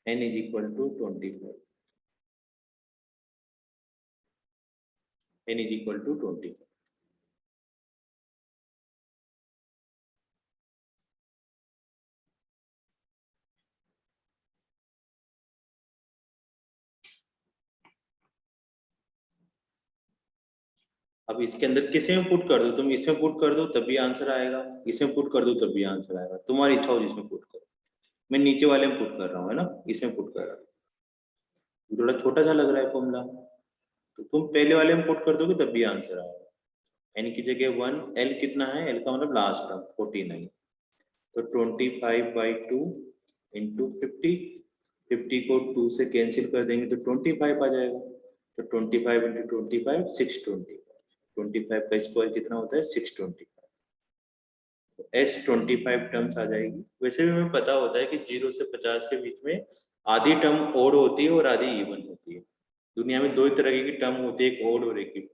n is equal to 25, n is equal to 25। अब इसके अंदर किसी में पुट कर दो, तुम इसमें पुट कर दो तब भी आंसर आएगा, इसमें पुट कर दो तब भी आंसर आएगा, तुम्हारी इच्छा हो जिसमें पुट करो। मैं नीचे वाले में पुट कर रहा हूँ, है ना, इसमें पुट कर रहा हूँ। थोड़ा छोटा सा लग रहा है फॉर्मूला, तो तुम पहले वाले में पुट कर दोगे तब भी आंसर आएगा। एन की जगह 1, एल कितना है, एल का मतलब लास्ट टर्म 49, तो 25/2 इंटू 50 को 2 से कैंसिल कर देंगे तो 25 आ जाएगा, तो 25 इंटू 25 625, 25 का स्क्वायर कितना होता है 625, तो S25 टर्म्स आ जाएगी। वैसे भी हमें पता होता है कि 0 से 50 के बीच में आधी टर्म ओड होती है और आधी इवन होती है। दुनिया में 2 ही तरह की टर्म होती है, एक ओड और एक इवन।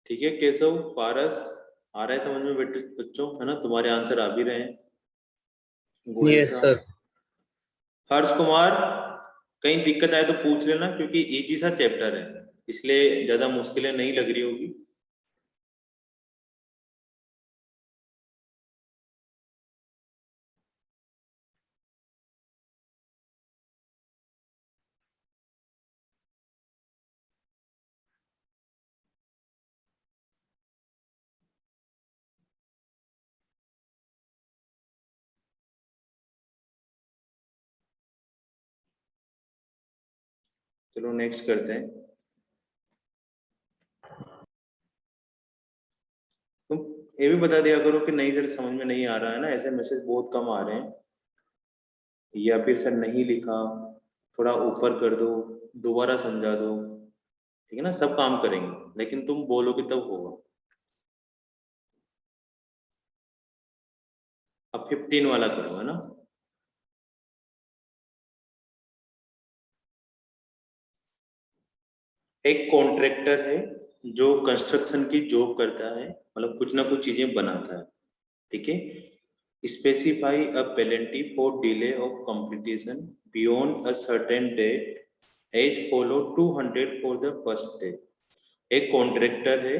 ठीक है केशव, पारस, आ रहा है समझ में बेटे बच्चों, है ना, तुम्हारे आंसर आ भी रहे हैं। गोयल Yes, साहब, sir. हर्ष कुमार, कहीं दिक्कत आए तो पूछ लेना, क्योंकि इजी सा चैप्टर है इसलिए ज्यादा मुश्किलें नहीं लग रही होगी। चलो नेक्स्ट करते हैं। तुम ये भी बता दिया करो कि नहीं सर समझ में नहीं आ रहा है ना, ऐसे मैसेज बहुत कम आ रहे हैं, या फिर सर नहीं लिखा, थोड़ा ऊपर कर दो, दोबारा समझा दो, ठीक है ना, सब काम करेंगे लेकिन तुम बोलोगे तब होगा। अब 15 वाला करो, है ना। एक कॉन्ट्रैक्टर है जो कंस्ट्रक्शन की जॉब करता है, मतलब कुछ ना कुछ चीजें बनाता है, ठीक है। Specify a penalty for delay of completion beyond a certain date as follow 200 for the first day. एक कॉन्ट्रैक्टर है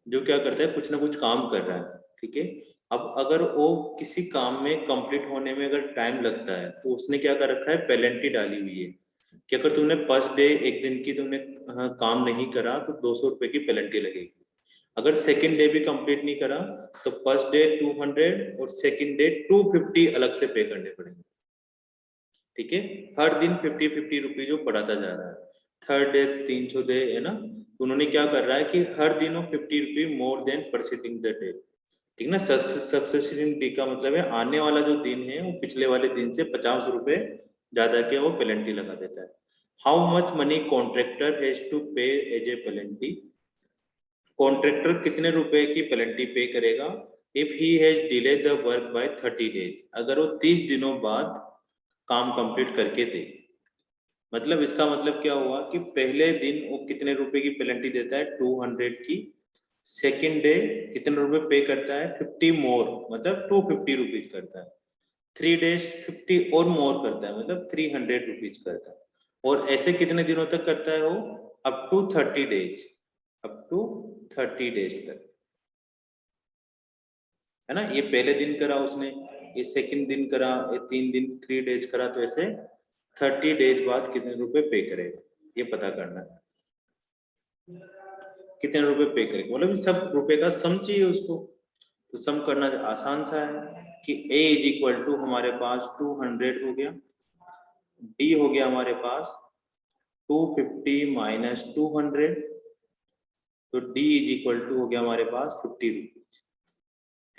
जो क्या करता है, कुछ ना कुछ काम कर रहा है, ठीक है। अब अगर वो किसी काम में कंप्लीट होने में अगर टाइम लगता है तो उसने क्या कर रखा है, पेनल्टी डाली हुई है कि अगर तुमने फर्स्ट डे एक दिन की तुमने काम नहीं करा तो 200 रुपए की पेनल्टी लगेगी। अगर सेकंड डे भी कंप्लीट नहीं करा तो फर्स्ट डे 200 और सेकंड डे 250 अलग से पे करने पड़ेंगे, ठीक है। हर दिन 50-50 रुपीज जो बढ़ाता जा रहा है, थर्ड डे 300 डे, है ना। तो उन्होंने क्या कर रहा है कि हर दिन 50 rupee more than preceding the day, ठीक ना। सक्सेसिव डे का मतलब है आने वाला जो दिन है वो पिछले वाले दिन से 50 रुपए ज्यादा के वो पेनल्टी लगा देता है। How much money contractor has to pay as a penalty, contractor कितने रुपए की पेनल्टी पे करेगा if he has delay the work by 30 days, अगर वो 30 दिनों बाद काम कंप्लीट करके दे। मतलब इसका मतलब क्या हुआ कि पहले दिन वो कितने रुपए की पेनल्टी देता है 200 की, सेकेंड डे कितने रुपए पे करता है 50 मोर, मतलब 250 रुपीज करता है, 3 डेज 50 और मोर करता है, मतलब 300 रुपीज करता है। और ऐसे कितने दिनों तक करता है वो, up to 30 days, up to 30 days तक, है ना। ये पहले दिन करा उसने, ये सेकंड दिन करा, ये 3 दिन 3 डेज करा, तो ऐसे 30 डेज बाद कितने रुपए पे करेगा ये पता करना है। कितने रुपए पे करेगा मतलब सब रुपए का सम चाहिए उसको, तो सम करना आसान सा है कि a इज इक्वल टू हमारे पास 200 हो गया, d हो गया हमारे पास 250 माइनस 200, तो d इज इक्वल टू हो गया हमारे पास 50 रुपीज।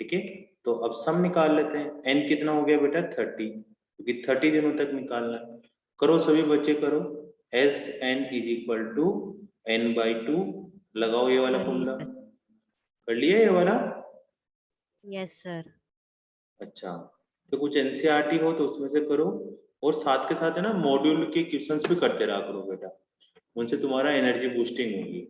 ठीक है, तो अब सम निकाल लेते हैं। n कितना हो गया बेटा 30, क्योंकि 30 दिनों तक निकालना है। करो सभी बच्चे करो, S N is equal to n by 2, लगाओ ये वाला फॉर्मूला। कर लिया ये वाला? Yes sir. अच्छा, तो कुछ एनसीईआरटी हो तो उसमें से करो, और साथ के साथ है ना मॉड्यूल के क्वेश्चंस भी करते रहा करो बेटा, उनसे तुम्हारा एनर्जी बूस्टिंग होगी।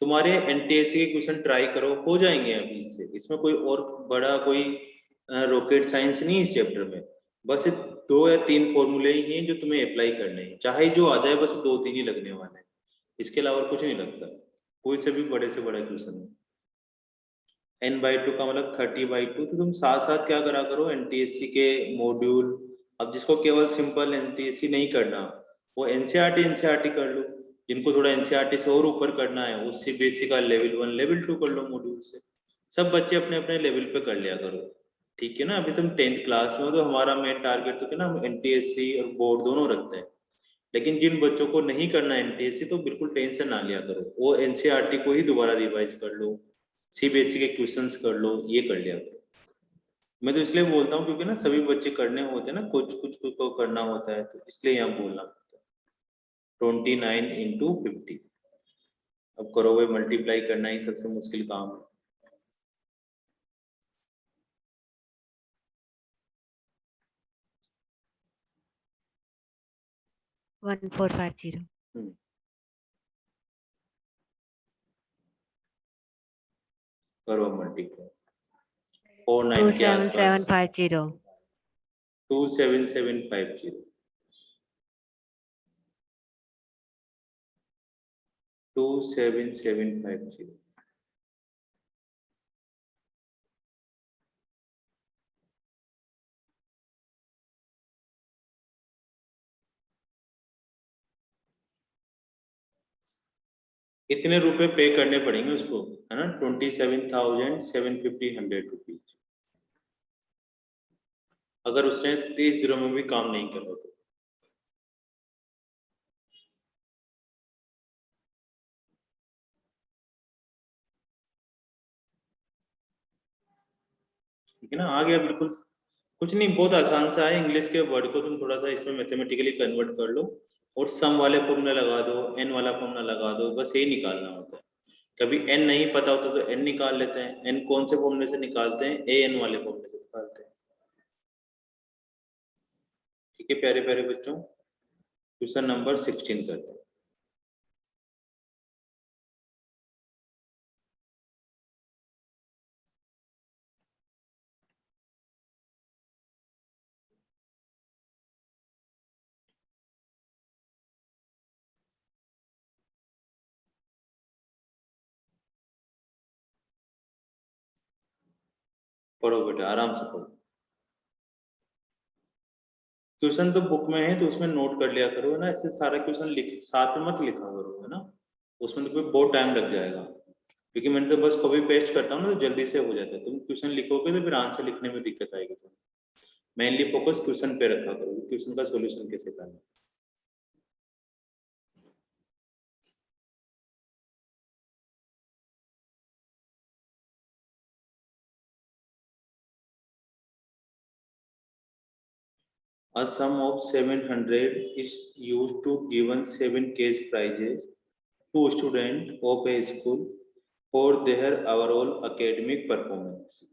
तुम्हारे एनटीएससी के क्वेश्चन ट्राई करो, हो जाएंगे अभी इससे, इसमें कोई और बड़ा कोई रॉकेट साइंस नहीं है इस चैप्टर में। बस 2 या 3 फॉर्मूले ही हैं जो तुम्हें अप्लाई करने हैं, चाहे जो आ जाए, बस 2-3 ही लगने वाले हैं, इसके अलावा कुछ नहीं लगता। कोई से भी बड़े से बड़ा क्वेश्चन है। n/2 का मतलब 30/2, तो तुम साथ साथ क्या करा करो, एनटीएससी के मॉड्यूल। अब जिसको केवल सिंपल एनटीएससी नहीं करना, वो एनसीईआरटी कर लो। जिनको थोड़ा एनसीईआरटी से और ऊपर करना है, वो सीबीएसई का लेवल 1 लेवल 2 कर लो मॉड्यूल से। सब बच्चे अपने अपने लेवल पे कर लिया करो, ठीक है ना। अभी तुम 10th क्लास में हो, तो हमारा मेन टारगेट तो क्या ना, हम एनटीएससी और बोर्ड दोनों रखते हैं। लेकिन जिन बच्चों को नहीं करना एनटीएससी, तो बिल्कुल टेंशन ना लिया करो, वो एनसीईआरटी को ही दोबारा रिवाइज कर लो, सीबीएसई के क्वेश्चंस कर लो, ये कर लिया करो। मैं तो इसलिए बोलता हूँ क्योंकि ना सभी बच्चे करने होते हैं ना, कुछ कुछ को करना होता है, तो इसलिए यहाँ बोलना पड़ता है। 29 इंटू 50, अब करो भाई, मल्टीप्लाई करना ही सबसे मुश्किल काम है। वन 1450। करो मल्टीप्लाई, 49 के आसपास 27750। 27750, 27750। कितने रुपए पे करने पड़ेंगे उसको, है ना, 27,750 रुपीज, अगर उसने 30 दिनों में भी काम नहीं करा तो। ठीक है ना, आ गया बिल्कुल। कुछ नहीं, बहुत आसान सा है। इंग्लिश के वर्ड को तुम थोड़ा सा इसमें मैथमेटिकली कन्वर्ट कर लो, और सम वाले फॉर्मूला लगा दो, एन वाला फॉर्मूला लगा दो, बस यही निकालना होता है। कभी एन नहीं पता होता तो एन निकाल लेते हैं। एन कौन से फॉर्मूले से निकालते हैं, ए एन वाले फॉर्मूले से निकालते हैं। ठीक है प्यारे प्यारे बच्चों, क्वेश्चन नंबर 16 करते हैं। पढ़ो बेटा, आराम से पढ़ो। क्वेश्चन तो बुक में है, तो उसमें नोट कर लिया करो, है ना। ऐसे सारा क्वेश्चन लिख साथ में मत लिखा करो, है ना, उसमें तो बहुत टाइम लग जाएगा। क्योंकि मैंने तो बस कॉपी पेस्ट करता हूँ ना, तो जल्दी से हो जाता है। तुम क्वेश्चन लिखोगे तो फिर आंसर लिखने में दिक्कत आएगी। तुम्हें मेनली फोकस क्वेश्चन पे रखा करो, क्वेश्चन का सॉल्यूशन कैसे करना। A sum of 700 is used to given 7 case prizes to students of a school for their overall academic performance.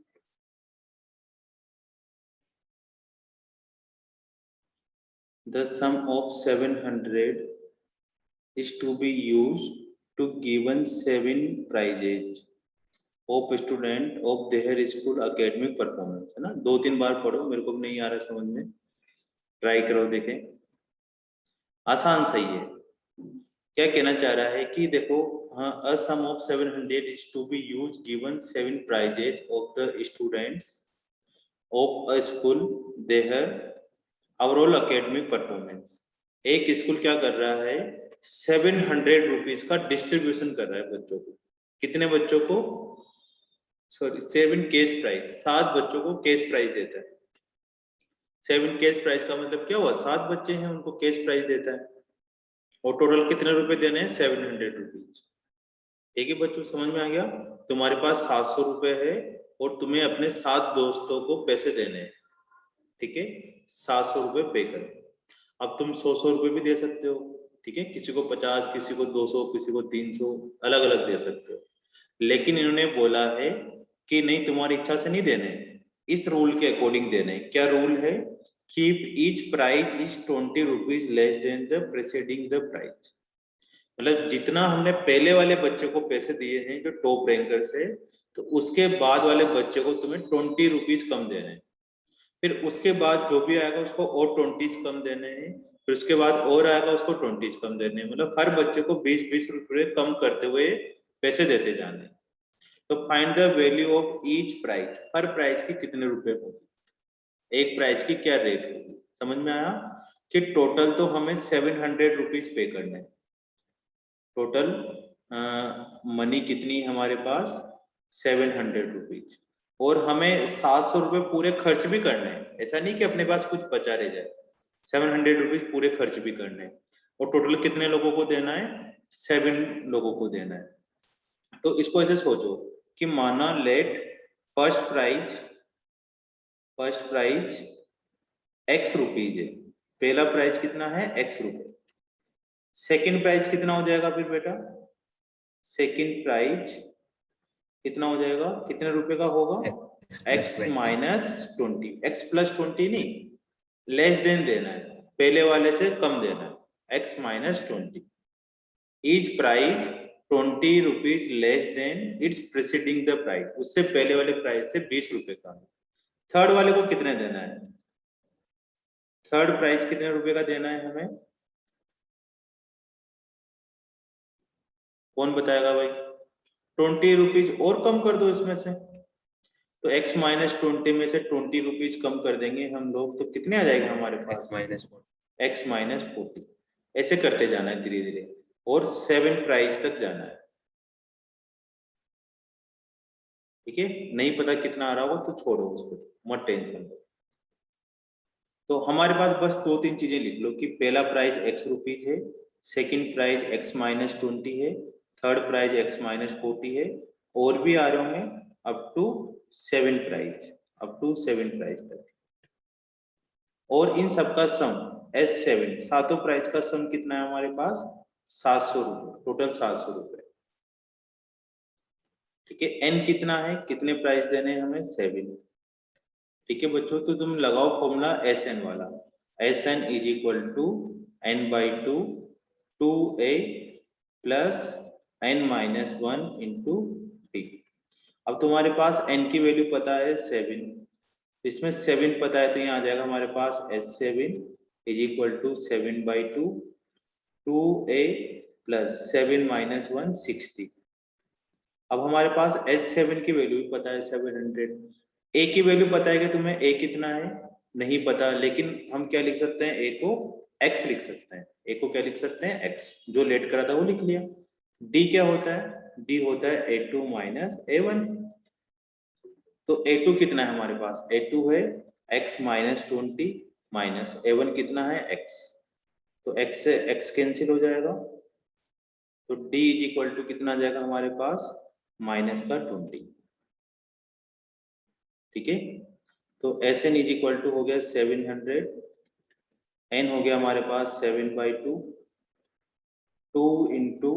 The sum of 700 is to be used to given 7 prizes of student of their school academic performance, है ना। 2-3 बार पढ़ो, मेरे को भी नहीं आ रहा समझ में, ट्राई करो देखें। आसान सही है। क्या कहना चाह रहा है कि देखो, हाँ, a sum of 700 is to be used given 7 prizes of the students of a school their overall academic performance। एक स्कूल क्या कर रहा है, 700 रुपीज का डिस्ट्रीब्यूशन कर रहा है बच्चों को। कितने बच्चों को? सॉरी, 7 कैश प्राइज, 7 बच्चों को कैश प्राइज देता है। 7 कैश प्राइज का मतलब क्या हुआ, 7 बच्चे हैं उनको कैश प्राइज देता है, और टोटल कितने रुपए देने हैं, 700 रुपीज। ठीक है बच्चों, समझ में आ गया? तुम्हारे पास 700 रुपए है और तुम्हें अपने 7 दोस्तों को पैसे देने हैं, ठीक है, 700 रुपए पे करो। अब तुम 100 रुपए भी दे सकते हो, ठीक है, किसी को 50, किसी को 200, किसी को 300, अलग अलग दे सकते हो। लेकिन इन्होंने बोला है कि नहीं, तुम्हारी इच्छा से नहीं देने, इस रूल के अकॉर्डिंग देने। क्या रूल है? Keep each prize is 20 rupees less than the preceding the prize. मतलब जितना हमने पहले वाले बच्चे को पैसे दिए हैं जो टॉप रैंकर्स है, तो उसके बाद वाले बच्चे को तुम्हें 20 रुपीज कम देने हैं। फिर उसके बाद जो भी आएगा उसको और 20 कम देने हैं, फिर उसके बाद और आएगा उसको 20 कम देने हैं। मतलब हर बच्चे को 20-20 रुपए कम करते हुए पैसे देते जाने। तो find the value of each prize, हर प्राइज की कितने रुपए होगी, एक प्राइज की क्या रेट होगी। समझ में आया कि टोटल तो हमें 700 रुपीज पे करने हैं। टोटल मनी कितनी है हमारे पास, 700 रुपीज, और हमें 700 रुपए पूरे खर्च भी करने हैं। ऐसा नहीं कि अपने पास कुछ बचा रह जाए, 700 रुपीज पूरे खर्च भी करने हैं। और टोटल कितने लोगों को देना है, 7 लोगों को देना है। तो इसको ऐसे सोचो कि माना let first prize x rupees है, पहला प्राइज कितना है, x रुपए। सेकंड प्राइज कितना हो जाएगा फिर बेटा, सेकंड प्राइज कितना हो जाएगा, कितने रुपए का होगा, x माइनस 20, x प्लस 20 नहीं, लेस देन देना है, पहले वाले से कम देना है, x minus 20। Each prize 20 rupees less than its preceding the price, उससे पहले वाले प्राइस से 20 रुपए का। थर्ड वाले को कितने देना है, थर्ड प्राइस कितने रुपए का देना है हमें, कौन बताएगा भाई? 20 रुपीज और कम कर दो इसमें से, तो x माइनस 20 में से 20 रुपीज कम कर देंगे हम लोग, तो कितने आ जाएगा हमारे पास, x माइनस 40। ऐसे करते जाना है धीरे धीरे, और 7 प्राइस तक जाना है। ठीक है, नहीं पता कितना आ रहा होगा तो छोड़ो उसको, मत टेंशन लो। तो हमारे पास बस 2-3 चीजें लिख लो कि पहला प्राइस x रुपीज है, सेकंड प्राइस x माइनस 20 है, थर्ड प्राइस x माइनस 40 है, और भी आ रहे होंगे अप टू 7 प्राइस तक। और इन सबका सम S7, सातों प्राइस का सम कितना है हमारे पास, 700 रुपए, टोटल 700 रुपए। ठीक है, n कितना है, कितने प्राइस देने हैं हमें, 7। ठीक है बच्चों, तो तुम लगाओ फॉर्मूला Sn वाला, Sn is equal to n/2 2a plus n minus 1 into 3। अब तुम्हारे पास n की वैल्यू पता है 7, इसमें 7 पता है, तो यहाँ आ जाएगा हमारे पास S7 is equal to 7/2 2a plus 7 minus 1 60। अब हमारे पास S7 की वैल्यू भी पता है 700, a की वैल्यू पता है कि तुम्हें a कितना है, नहीं पता, लेकिन हम क्या लिख सकते हैं, a को x लिख सकते हैं, a को क्या लिख सकते हैं, x, जो लेट करा था वो लिख लिया। d क्या होता है, d होता है a2 माइनस a1। तो a2 कितना है हमारे पास, a2 है x माइनस 20 माइनस a1 कितना है, x, तो x से x कैंसिल हो जाएगा, तो d इज इक्वल टू कितना आ जाएगा हमारे पास, माइनस का 20। ठीक है, तो Sn इज इक्वल टू हो गया 700, n हो गया हमारे पास 7/2, 2 इंटू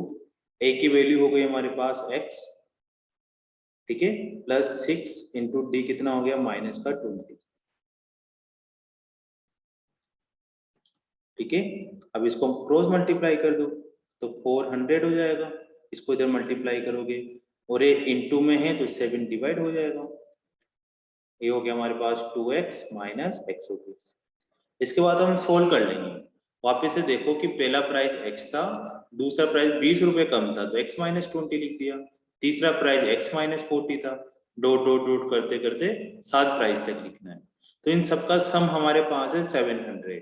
a की वैल्यू हो गई हमारे पास x, ठीक है, प्लस 6 इंटू डी कितना हो गया, माइनस का 20। ठीक है, अब इसको हम क्रॉस मल्टीप्लाई कर दो तो 400 हो जाएगा, इसको इधर मल्टीप्लाई करोगे और ये इनटू में है तो 7 डिवाइड हो जाएगा, ये हो गया हमारे पास 2x माइनस x रुपीज। इसके बाद हम सोल्व कर लेंगे, वापस से देखो कि पहला प्राइस x था, दूसरा प्राइस 20 रुपए कम था तो x माइनस 20 लिख दिया, तीसरा प्राइस x माइनस 40 था, डॉट डॉट डॉट करते करते 7 प्राइस तक लिखना है। तो इन सबका सम हमारे पास है 700।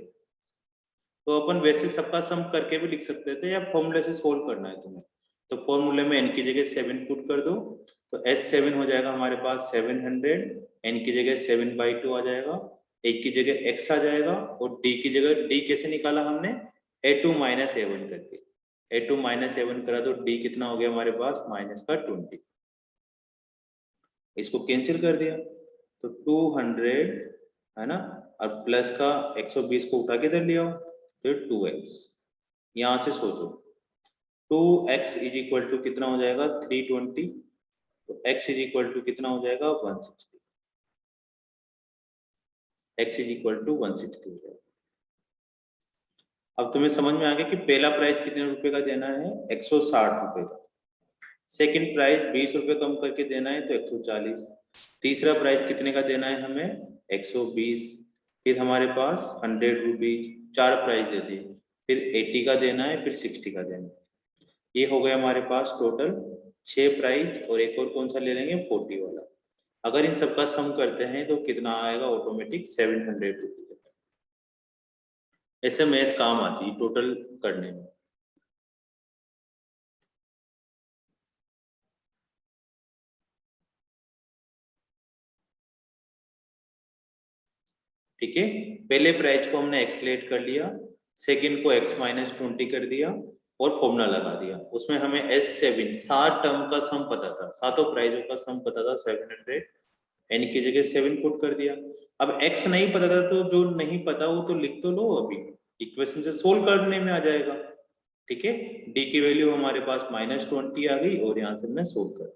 तो अपन वैसे सबका सम करके भी लिख सकते थे या फॉर्मूले से सोल्व करना है तुम्हें, तो फॉर्मूले में n की जगह 7 पुट कर दो, तो S7 हो जाएगा हमारे पास 700, n की जगह 7/2 आ जाएगा, एक की जगह x आ जाएगा, और d की जगह d कैसे निकाला हमने, a2 माइनस a1 करके, a2 माइनस a1 करा तो d कितना हो गया हमारे पास माइनस का 20, इसको कैंसिल कर दिया तो 200 है ना, और प्लस का 120 को उठा के इधर लिया, फिर 2x, यहां से सोचो 2x इज इक्वल टू कितना हो जाएगा 320, तो x इज इक्वल टू कितना हो जाएगा 160, x इज इक्वल टू 160 हो जाएगा। अब तुम्हें समझ में आ गया कि पहला प्राइस कितने रुपए का देना है, 160 रुपए का, सेकंड प्राइस 20 रुपए कम करके देना है तो 140, तीसरा प्राइस कितने का देना है हमें 120, फिर हमारे पास 100 रुपीज, 4 प्राइस दे दिए, फिर 80 का देना है, फिर 60 का देना है। ये हो गया हमारे पास टोटल 6 प्राइस, और एक और कौन सा ले लेंगे 40 वाला। अगर इन सबका सम करते हैं तो कितना आएगा ऑटोमेटिक 700 रुपीज। ऐसे मैथ्स काम आती है टोटल करने में। ठीक है, पहले प्राइस को हमने एक्सलेट कर लिया, सेकंड को x माइनस 20 कर दिया और फॉर्मूला लगा दिया। उसमें हमें S7 7 टर्म का सम पता था, सातों प्राइजों का सम पता था 700, n की जगह 7 पुट कर दिया। अब x नहीं पता था तो जो नहीं पता वो तो लिख तो लो, अभी इक्वेशन से सोल्व करने में आ जाएगा। ठीक है, d की वैल्यू हमारे पास -20 आ गई और यहाँ से मैं सोल्व कर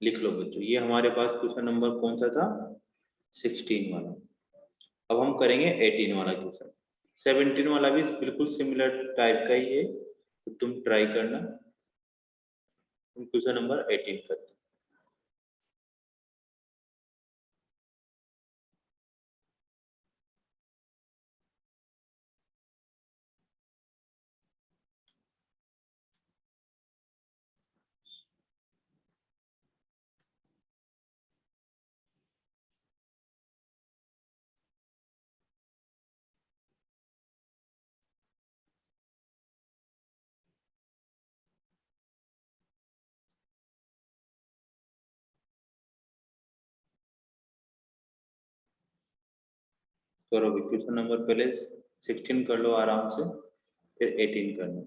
लिख लो बच्चों। ये हमारे पास क्वेश्चन नंबर कौन सा था 16 वाला। अब हम करेंगे 18 वाला क्वेश्चन। 17 वाला भी बिल्कुल सिमिलर टाइप का ही है, तो तुम ट्राई करना। हम क्वेश्चन नंबर 18 करते हैं। करो भी क्वेश्चन नंबर पहले 16 कर लो आराम से, फिर 18 करना।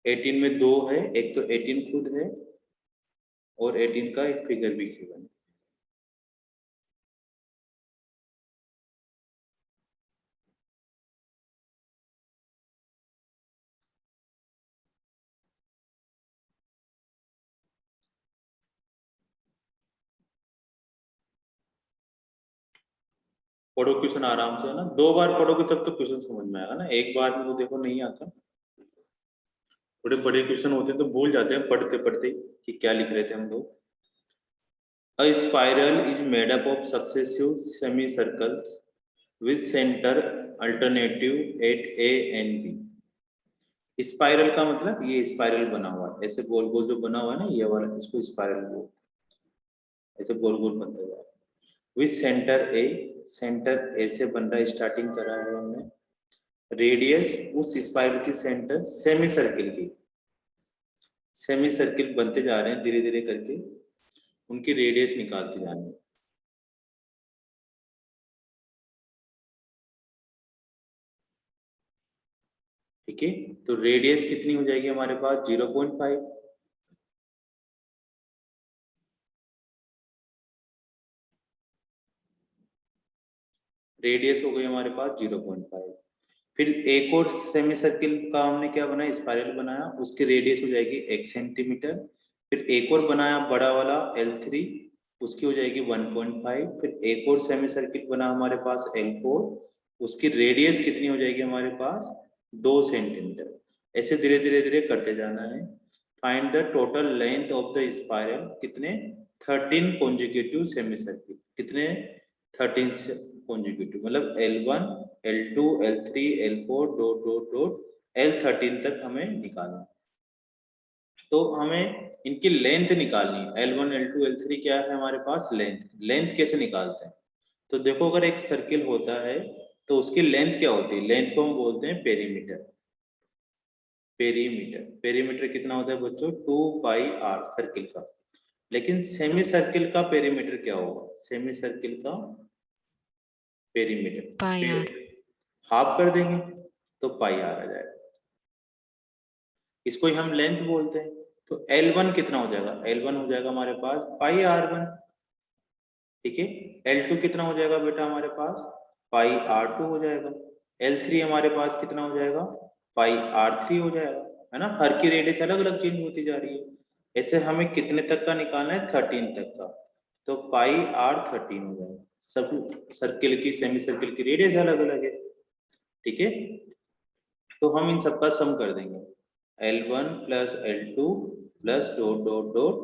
एटीन में दो है, एक तो 18 खुद है और 18 का एक फिगर भी गिवन है। पढ़ो क्वेश्चन आराम से, है ना, 2 बार पढ़ोगे तब तो क्वेश्चन समझ में आएगा ना, एक बार में तो देखो नहीं आता। बड़े बड़े क्वेश्चन होते हैं तो भूल जाते हैं पढ़ते पढ़ते कि क्या लिख रहे थे हम लोग। A spiral is made up of successive semicircles with center alternative at A and B. Spiral का मतलब ये स्पाइरल बना हुआ है, ऐसे गोल गोल जो बना हुआ है ना ये वाला, इसको स्पाइरल बोलते हैं। ऐसे गोल गोल बनता जा रहा है विथ सेंटर ए, सेंटर ए से बन रहा है, स्टार्टिंग करा है हमने। रेडियस उस स्पाइरल की सेंटर सेमी सर्किल की, सेमी सर्किल बनते जा रहे हैं धीरे धीरे करके, उनकी रेडियस निकालते जानी है। ठीक है, तो रेडियस कितनी हो जाएगी हमारे पास 0.5, रेडियस हो गई हमारे पास 0.5। फिर एक और सेमी सर्किल का हमने क्या बनाया, स्पाइरल बनाया, उसकी रेडियस हो जाएगी 1 सेंटीमीटर। फिर एक और बनाया बड़ा वाला L3, उसकी हो जाएगी 1.5। फिर एक और सेमी सर्किल बना हमारे पास L4, उसकी रेडियस कितनी हो जाएगी हमारे पास 2 सेंटीमीटर। ऐसे धीरे धीरे धीरे करते जाना है। Find the total length of the spiral, कितने 13 कॉन्जिक्यूटिव सेमी सर्किल, कितने 13 कॉन्जिक्यूटिव, मतलब L1 L2 L3 L4 dot dot dot L13 तक हमें निकालना। तो हमें इनकी लेंथ निकालनी है। L1 L2 L3 क्या है हमारे पास, लेंथ कैसे निकालते हैं? तो देखो अगर एक सर्किल होता है तो उसकी लेंथ क्या होती है, लेंथ को हम बोलते हैं पेरीमीटर। पेरीमीटर कितना होता है बच्चों, 2πr सर्किल का। लेकिन सेमी सर्किल का पेरीमीटर क्या होगा, सेमी सर्किल का पेरीमीटर पाई आर। हाफ कर देंगे तो पाई आर आ जाएगा, इसको ही हम लेंथ बोलते हैं। तो L1 कितना हो जाएगा, L1 हो जाएगा हमारे पास पाई R1, ठीक है। L2 कितना हो जाएगा बेटा हमारे पास, पाई R2 हो जाएगा। L3 हमारे पास कितना हो जाएगा, पाई R3 हो जाएगा, है ना। हर की रेडियस अलग अलग चेंज होती जा रही है। ऐसे हमें कितने तक का निकालना है, 13 तक का, तो पाई R13 हो जाएगा। सब सर्किल की, सेमी सर्किल की रेडियस अलग अलग है, ठीक है। तो हम इन सबका सम कर देंगे, L1 plus L2 plus dot dot dot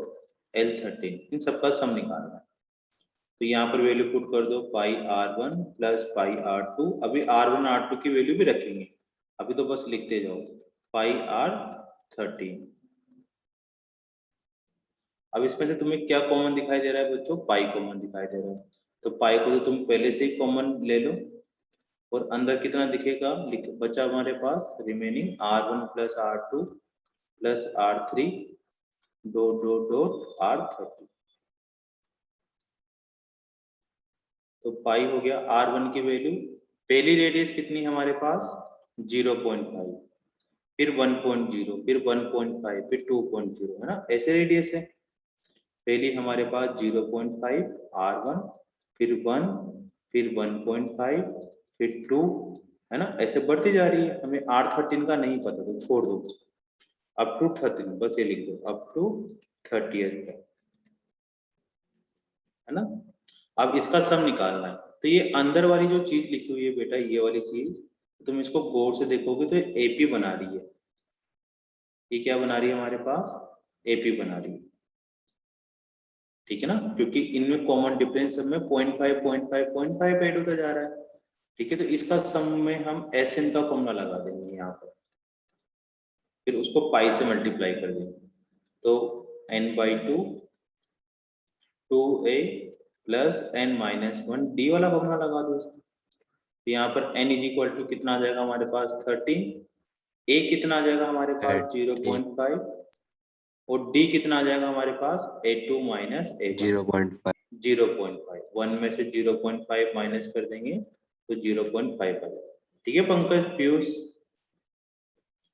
L13, इन सबका सम निकालना है। तो यहाँ पर वैल्यू पुट कर दो, पाई R1 प्लस पाई R2। अभी R1 R2 की वैल्यू भी रखेंगे, अभी तो बस लिखते जाओ, पाई R13। अब इसमें से तुम्हें क्या कॉमन दिखाई दे रहा है बच्चों, पाई कॉमन दिखाई दे रहा है। तो पाई को तो तुम पहले से ही कॉमन ले लो, और अंदर कितना दिखेगा, बचा हमारे पास remaining R1 plus R2 plus R3 dot dot dot R13। तो पाई हो गया। R1 की वैल्यू, पहली रेडियस कितनी है हमारे पास 0.5, फिर 1.0, फिर 1.5, फिर 2.0, है ना, ऐसे रेडियस है। पहली हमारे पास 0.5 R1, फिर 1, फिर 1.5, फिर 2, है ना, ऐसे बढ़ती जा रही है। हमें R13 का नहीं पता तो छोड़ दो, अप टू 13, बस ये लिख दो अप टू 30th, है ना। अब इसका सम निकालना है। तो ये अंदर वाली जो चीज लिखी हुई है बेटा, ये वाली चीज, तुम इसको गौर से देखोगे तो AP बना रही है। ये क्या बना रही है हमारे पास, AP बना रही है, ठीक है ना, क्योंकि इनमें कॉमन डिफरेंस में 0.5 0.5 0.5 ऐड होता जा रहा है, ठीक है। तो इसका सम में हम SN का फॉर्मूला लगा देंगे यहाँ पर, फिर उसको पाई से मल्टीप्लाई कर देंगे। तो n/2 2a plus n-1 d वाला फॉर्मूला लगा दो इसको। तो यहाँ पर n इज इक्वल टू कितना आ जाएगा हमारे पास 13, a कितना आ जाएगा हमारे पास 0.5, और d कितना आ जाएगा हमारे पास a2 माइनस a1 0.5। 1 में से 0.5 माइनस कर देंगे तो 0.5 आ जाएगा, ठीक है। पंकज, पीयूष,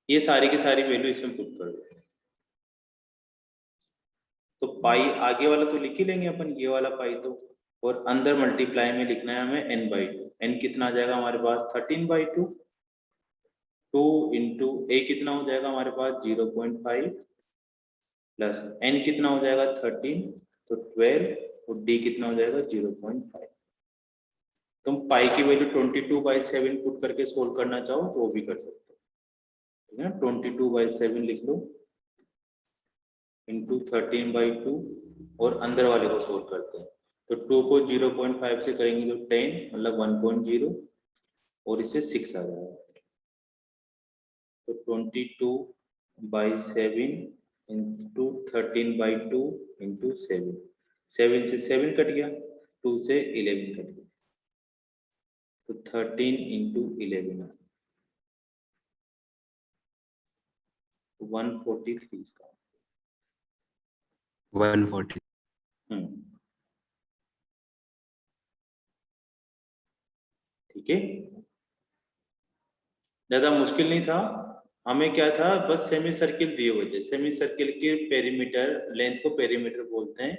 ये सारी की सारी वैल्यू इसमें पुट कर दो। तो पाई आगे वाला तो लिख ही लेंगे अपन, ये वाला पाई तो, और अंदर मल्टीप्लाई में लिखना है हमें n/2। n कितना आ जाएगा हमारे पास 13/2, 2 इंटू a कितना हो जाएगा हमारे पास 0.5 प्लस n कितना हो जाएगा 13, तो 12, और d कितना हो जाएगा 0.5। तुम पाई की वैल्यू 22/7 पुट करके सोल्व करना चाहो तो वो भी कर सकते हो, ठीक है ना। 22/7 लिख लो इंटू 13/2, और अंदर वाले को सोल्व करते हैं। तो 2 को 0.5 से करेंगे तो 10, मतलब 1.0, और इससे 6 आ जाएगा। तो 22/7 इंटू 13/2 इंटू 7, 7 से 7 कट गया, 2 से 11 कट गया, तो 13 इंटू 11 143 इसका 140। ठीक है, ज्यादा मुश्किल नहीं था। हमें क्या था, बस सेमी सर्किल दिए हुए थे, सेमी सर्किल के पेरीमीटर, लेंथ को पेरीमीटर बोलते हैं।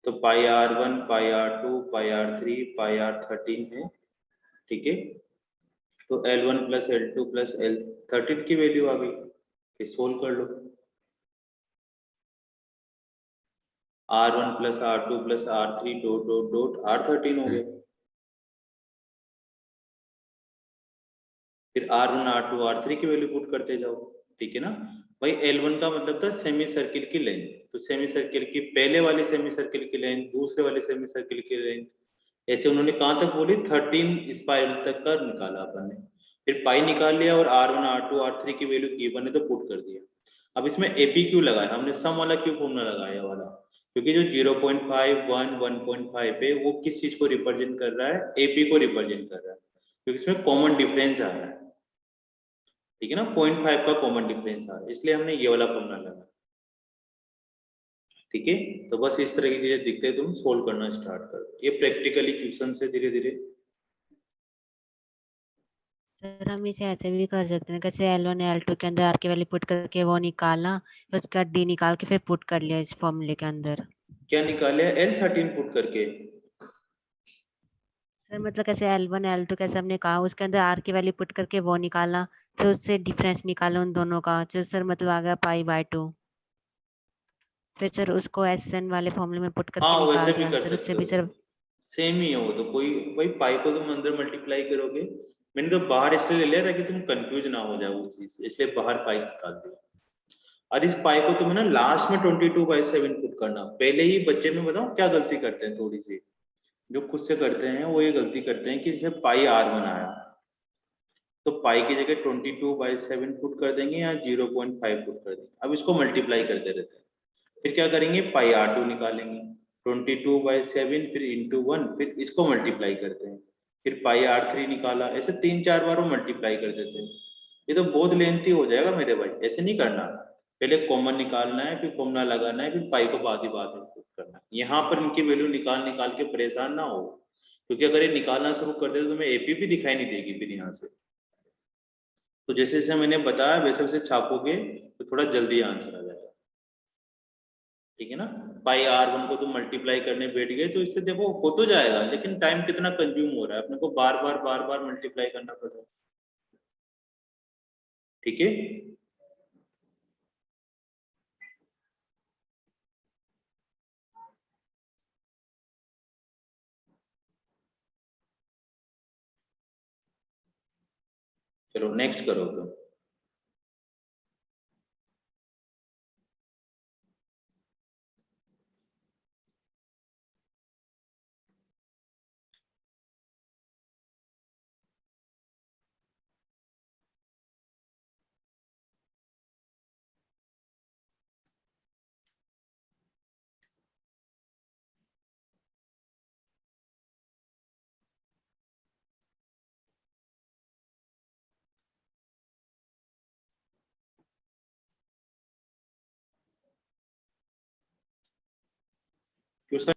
तो पाई R1 पाई R2 पाई R3 पाई R13 है, ठीक है। तो L1 plus L2 plus L13 की वैल्यू आ गई, ये सोल्व कर लो। R1 plus R2 plus R3 dot dot dot R13 हो गया। फिर R1 R2 R3 की वैल्यू पुट करते जाओ, ठीक है ना। भाई L1 का मतलब था सेमी सर्किल की लेंथ, तो सेमी सर्किल की पहले वाले सेमी सर्किल की लेंथ, दूसरे वाले सेमी सर्किल की लेंथ, ऐसे उन्होंने कहाँ तक बोली 13 स्पाइरल तक का निकाला अपन ने। फिर पाई निकाल लिया और R1 R2 R3 की वैल्यू गिवन है तो पुट कर दिया। अब इसमें एपी क्यू लगाया हमने, सम वाला क्यू फॉर्मूला लगाया वाला, क्योंकि जो 0.5 1 1.5 है वो किस चीज को रिप्रेजेंट कर रहा है, एपी को रिप्रेजेंट कर रहा है, क्योंकि इसमें कॉमन डिफरेंस आ रहा है, ठीक है ना, 0.5 का कॉमन डिफरेंस आ रहा है, इसलिए हमने ये वाला फॉर्मूला लगाया। ठीक है, तो बस इस तरह की चीजें दिखते तुम सोल्व करना स्टार्ट करो, ये प्रैक्टिकली क्वेश्चन से धीरे धीरे। सर हम इसे ऐसे भी कर सकते हैं, कैसे L1 L2 के अंदर आर की वैल्यू पुट करके वो निकाला, फिर उसका डी निकाल के फिर पुट कर लिया इस फॉर्मूले के अंदर। क्या निकाले L13 पुट करके? सर मतलब कैसे L1 L2 कैसे हमने कहा, उसके अंदर आर की वैल्यू पुट करके वो निकाला, फिर उससे डिफरेंस निकाला उन दोनों का, जो सर मतलब आ गया π/2। फिर सर उसको SN वाले फॉर्मूले में पुट करके हाँ वैसे निकाल भी दिया कर सर, उससे सकते भी हो, सर। सेम ही है वो तो, कोई भाई पाई को तुम अंदर मल्टीप्लाई करोगे, मैंने तो बाहर इसलिए ले लिया ताकि तुम कंफ्यूज ना हो जाओ उस चीज से, इसलिए बाहर पाई निकाल दिया। और इस पाई को तुम्हें ना लास्ट में 22/7 पुट करना। पहले ही बच्चे में बताओ क्या गलती करते हैं, थोड़ी सी जो खुद से करते हैं वो ये गलती करते हैं कि जैसे पाई R1 आया तो पाई की जगह 22/7 पुट कर देंगे या 0.5 पुट कर देंगे, अब इसको मल्टीप्लाई करते रहते हैं। फिर क्या करेंगे, पाई R2 निकालेंगे, 22/7 फिर इंटू 1, फिर इसको मल्टीप्लाई करते हैं, फिर पाई R3 निकाला, ऐसे 3-4 बार वो मल्टीप्लाई कर देते हैं। ये तो बहुत लेंथी हो जाएगा मेरे भाई, ऐसे नहीं करना। पहले कॉमन निकालना है, फिर फॉर्मूला लगाना है, फिर पाई को बाद में पुट करना है। यहाँ पर इनकी वैल्यू निकाल निकाल के परेशान ना हो, क्योंकि अगर ये निकालना शुरू कर दे तो तुम्हें एपी भी दिखाई नहीं देगी फिर यहाँ से। तो जैसे जैसे मैंने बताया वैसे वैसे छापोगे तो थोड़ा जल्दी आंसर आ जाएगा, ठीक है ना। पाई R1 को तुम मल्टीप्लाई करने बैठ गए तो इससे देखो हो तो जाएगा, लेकिन टाइम कितना कंज्यूम हो रहा है, अपने को बार बार मल्टीप्लाई करना पड़ रहा है, ठीक है। चलो नेक्स्ट करो तो। क्वेश्चन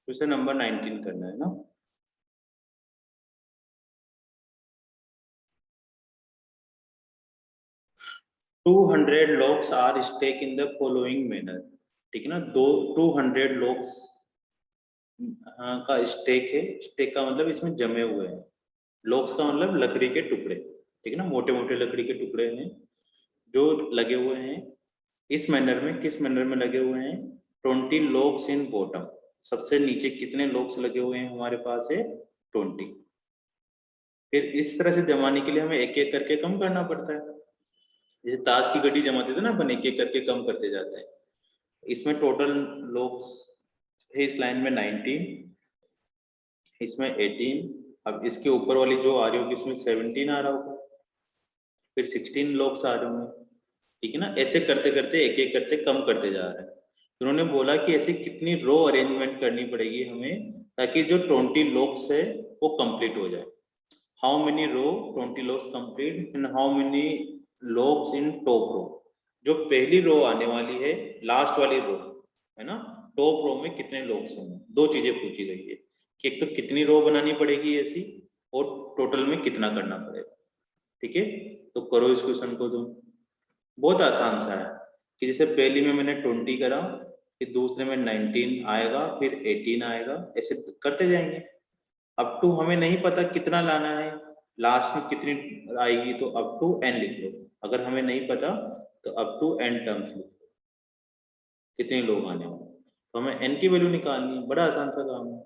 क्वेश्चन नंबर 19 करना है ना। To 200 logs are stake in the following manner, ठीक है ना। 200 logs का स्टेक है, स्टेक का मतलब इसमें जमे हुए हैं, लॉग्स का मतलब लकड़ी के टुकड़े, ठीक है ना, मोटे मोटे लकड़ी के टुकड़े हैं जो लगे हुए हैं। इस मैनर में, किस मैनर में लगे हुए हैं, 20 लॉग्स इन बॉटम, सबसे नीचे कितने लॉग्स लगे हुए हैं हमारे पास है 20। फिर इस तरह से जमाने के लिए हमें एक एक करके कम करना पड़ता है, जैसे ताश की गड्डी जमाते थे ना अपन, एक एक करके कम करते जाते हैं। इसमें टोटल लॉग्स है इस लाइन में 19, इसमें 18, अब इसके ऊपर वाली जो आ रही होगी इसमें 17 आ रहा होगा, फिर 16 लॉग्स आ रहे होंगे, ठीक है ना। ऐसे करते करते एक एक करते कम करते जा रहे हैं। तो उन्होंने बोला कि ऐसे कितनी रो अरेंजमेंट करनी पड़ेगी हमें ताकि जो 20 लॉग्स है वो कंप्लीट हो जाए। How many row 20 logs complete and how many logs in top row, जो पहली रो आने वाली है लास्ट वाली रो है ना, टॉप रो में कितने लॉग्स होंगे। दो चीजें पूछी गई है कि एक तो कितनी रो बनानी पड़ेगी ऐसी, और टोटल में कितना करना पड़ेगा, ठीक है। तो करो इस क्वेश्चन को तुम, बहुत आसान सा है कि जैसे पहली में मैंने 20 करा, फिर दूसरे में 19 आएगा, फिर 18 आएगा, ऐसे करते जाएंगे। अप टू हमें नहीं पता कितना लाना है, लास्ट में कितनी आएगी तो अप टू n लिख लो, अगर हमें नहीं पता तो अप टू n टर्म्स लिख लो कितने लोग आने वाले, तो हमें n की वैल्यू निकालनी है, बड़ा आसान सा काम है।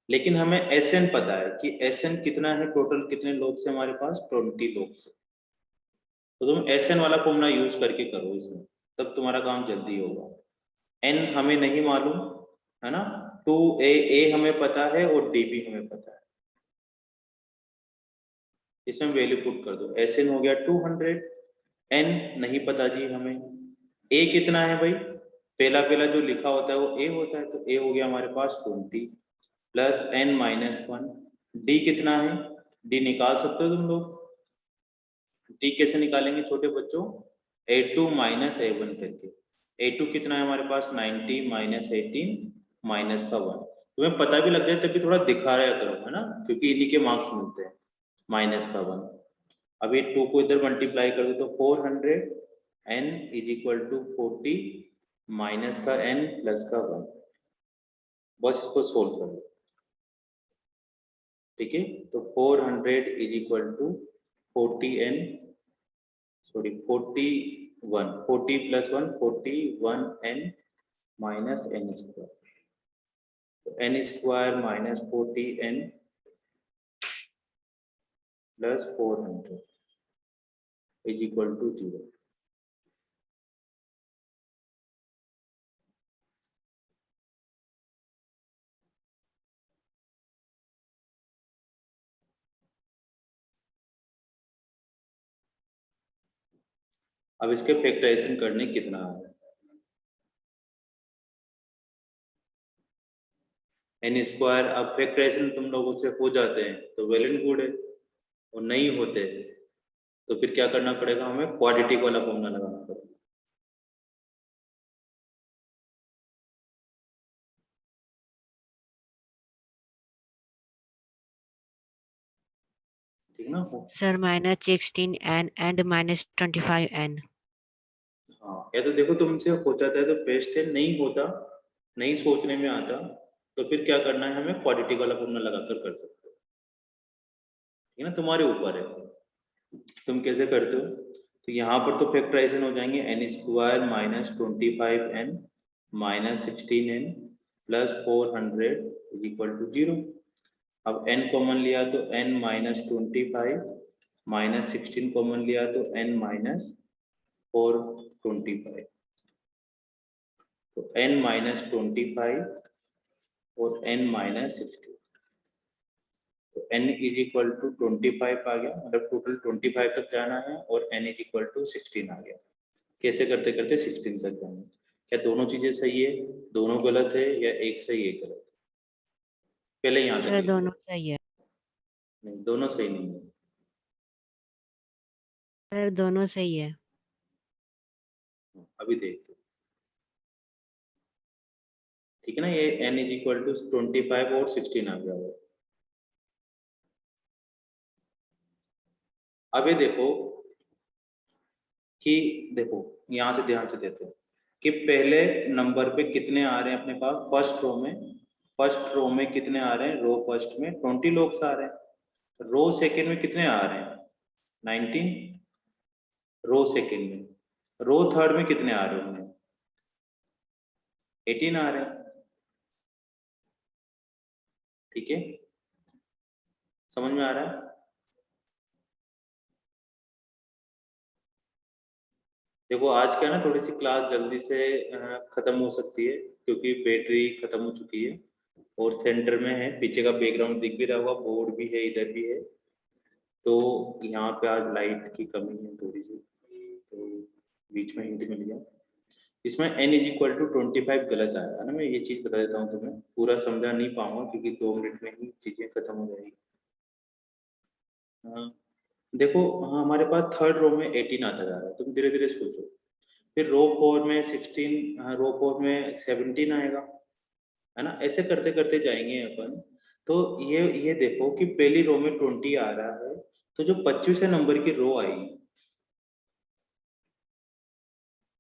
लेकिन हमें Sn पता है कि Sn कितना है, टोटल कितने लोग से हमारे पास 20 लोग से। तो तुम Sn वाला फॉर्मूला यूज करके करो इसमें, तब तुम्हारा काम जल्दी होगा। n हमें नहीं मालूम है ना, 2a हमें पता है और d भी हमें पता है। इसमें वैल्यू पुट कर दो, Sn हो गया 200, n नहीं पता जी हमें, a कितना है भाई, पहला पहला जो लिखा होता है वो a होता है, तो a हो गया हमारे पास 20 प्लस n माइनस 1, d कितना है, d निकाल सकते हो तुम लोग। d कैसे निकालेंगे छोटे बच्चों, a2 माइनस a1 करके। a2 कितना है हमारे पास 90 माइनस 18 माइनस का 1। तुम्हें पता भी लग जाए तभी थोड़ा दिखा रहा करो, है ना, क्योंकि इन्हीं के मार्क्स मिलते हैं। माइनस का 1, अभी 2 को इधर मल्टीप्लाई कर दो तो 400, n is equal to 40 minus का n प्लस का 1। बस इसको सोल्व कर दो, ठीक है। तो 400 is equal to 40n, sorry 41, 40 plus 1 41n minus n square, तो n square minus 40n plus 400 is equal to 0। अब इसके फैक्टराइजेशन करने कितना है, n स्क्वायर। अब फैक्टराइजेशन तुम लोगों से हो जाते हैं तो वेल एंड गुड है, और नहीं होते तो फिर क्या करना पड़ेगा, हमें क्वाड्रेटिक वाला फॉर्मूला लगाना पड़ेगा। ठीक ना। Sir minus 16n and minus 25n। हाँ, या तो देखो तुमसे हो जाता है तो बेस्ट है, नहीं होता, नहीं सोचने में आता, तो फिर क्या करना है, हमें क्वाड्रेटिक वाला फॉर्मूला लगाकर कर सकते हो। ठीक है ना, तुम्हारे ऊपर है तुम कैसे करते हो। तो यहाँ पर तो फैक्टराइजेशन हो जाएंगे, n square minus 25n minus 16n plus 400 is equal to 0। अब n कॉमन लिया तो n माइनस 25 माइनस 16 कॉमन लिया तो n माइनस 425, तो n माइनस 25 और n माइनस 16, तो n इज इक्वल टू 25 आ गया, मतलब टोटल 25 तक जाना है, और n इज इक्वल टू 16 आ गया। कैसे करते करते 16 तक जाना है। क्या दोनों चीजें सही है, दोनों गलत है, या एक सही एक गलत? पहले यहाँ सर तक दोनों सही है। नहीं, दोनों सही नहीं है। सर दोनों सही है। अभी देखते, ठीक है ना, ये n इज इक्वल टू 25 और 16 आ गया होगा। अभी देखो कि देखो यहाँ से ध्यान से देखो कि पहले नंबर पे कितने आ रहे हैं अपने पास फर्स्ट रो में, फर्स्ट रो में कितने आ रहे हैं, रो फर्स्ट में 20 लोग आ रहे हैं, रो सेकंड में कितने आ रहे हैं 19, रो सेकंड में, रो थर्ड में कितने आ रहे होंगे 18 आ रहे हैं। ठीक है, समझ में आ रहा है। देखो आज क्या ना, थोड़ी सी क्लास जल्दी से खत्म हो सकती है क्योंकि बैटरी खत्म हो चुकी है, और सेंटर में है, पीछे का बैकग्राउंड दिख भी रहा होगा, बोर्ड भी है, इधर भी है, तो यहाँ पे आज लाइट की कमी है थोड़ी सी, तो बीच में हिंट मिल गया। इसमें n इज इक्वल टू 25 गलत आया है ना, मैं ये चीज बता देता हूँ तुम्हें, पूरा समझा नहीं पाऊंगा क्योंकि 2 मिनट में ही चीजें खत्म हो जाएगी। देखो हाँ, हमारे पास थर्ड रो में 18 आता जा रहा है, तुम धीरे धीरे सोचो, फिर रो 4 में 16, रो 4 में 17 आएगा, है ना, ऐसे करते करते जाएंगे अपन। तो ये देखो कि पहली रो में 20 आ रहा है, तो जो 25वें नंबर की रो आएगी,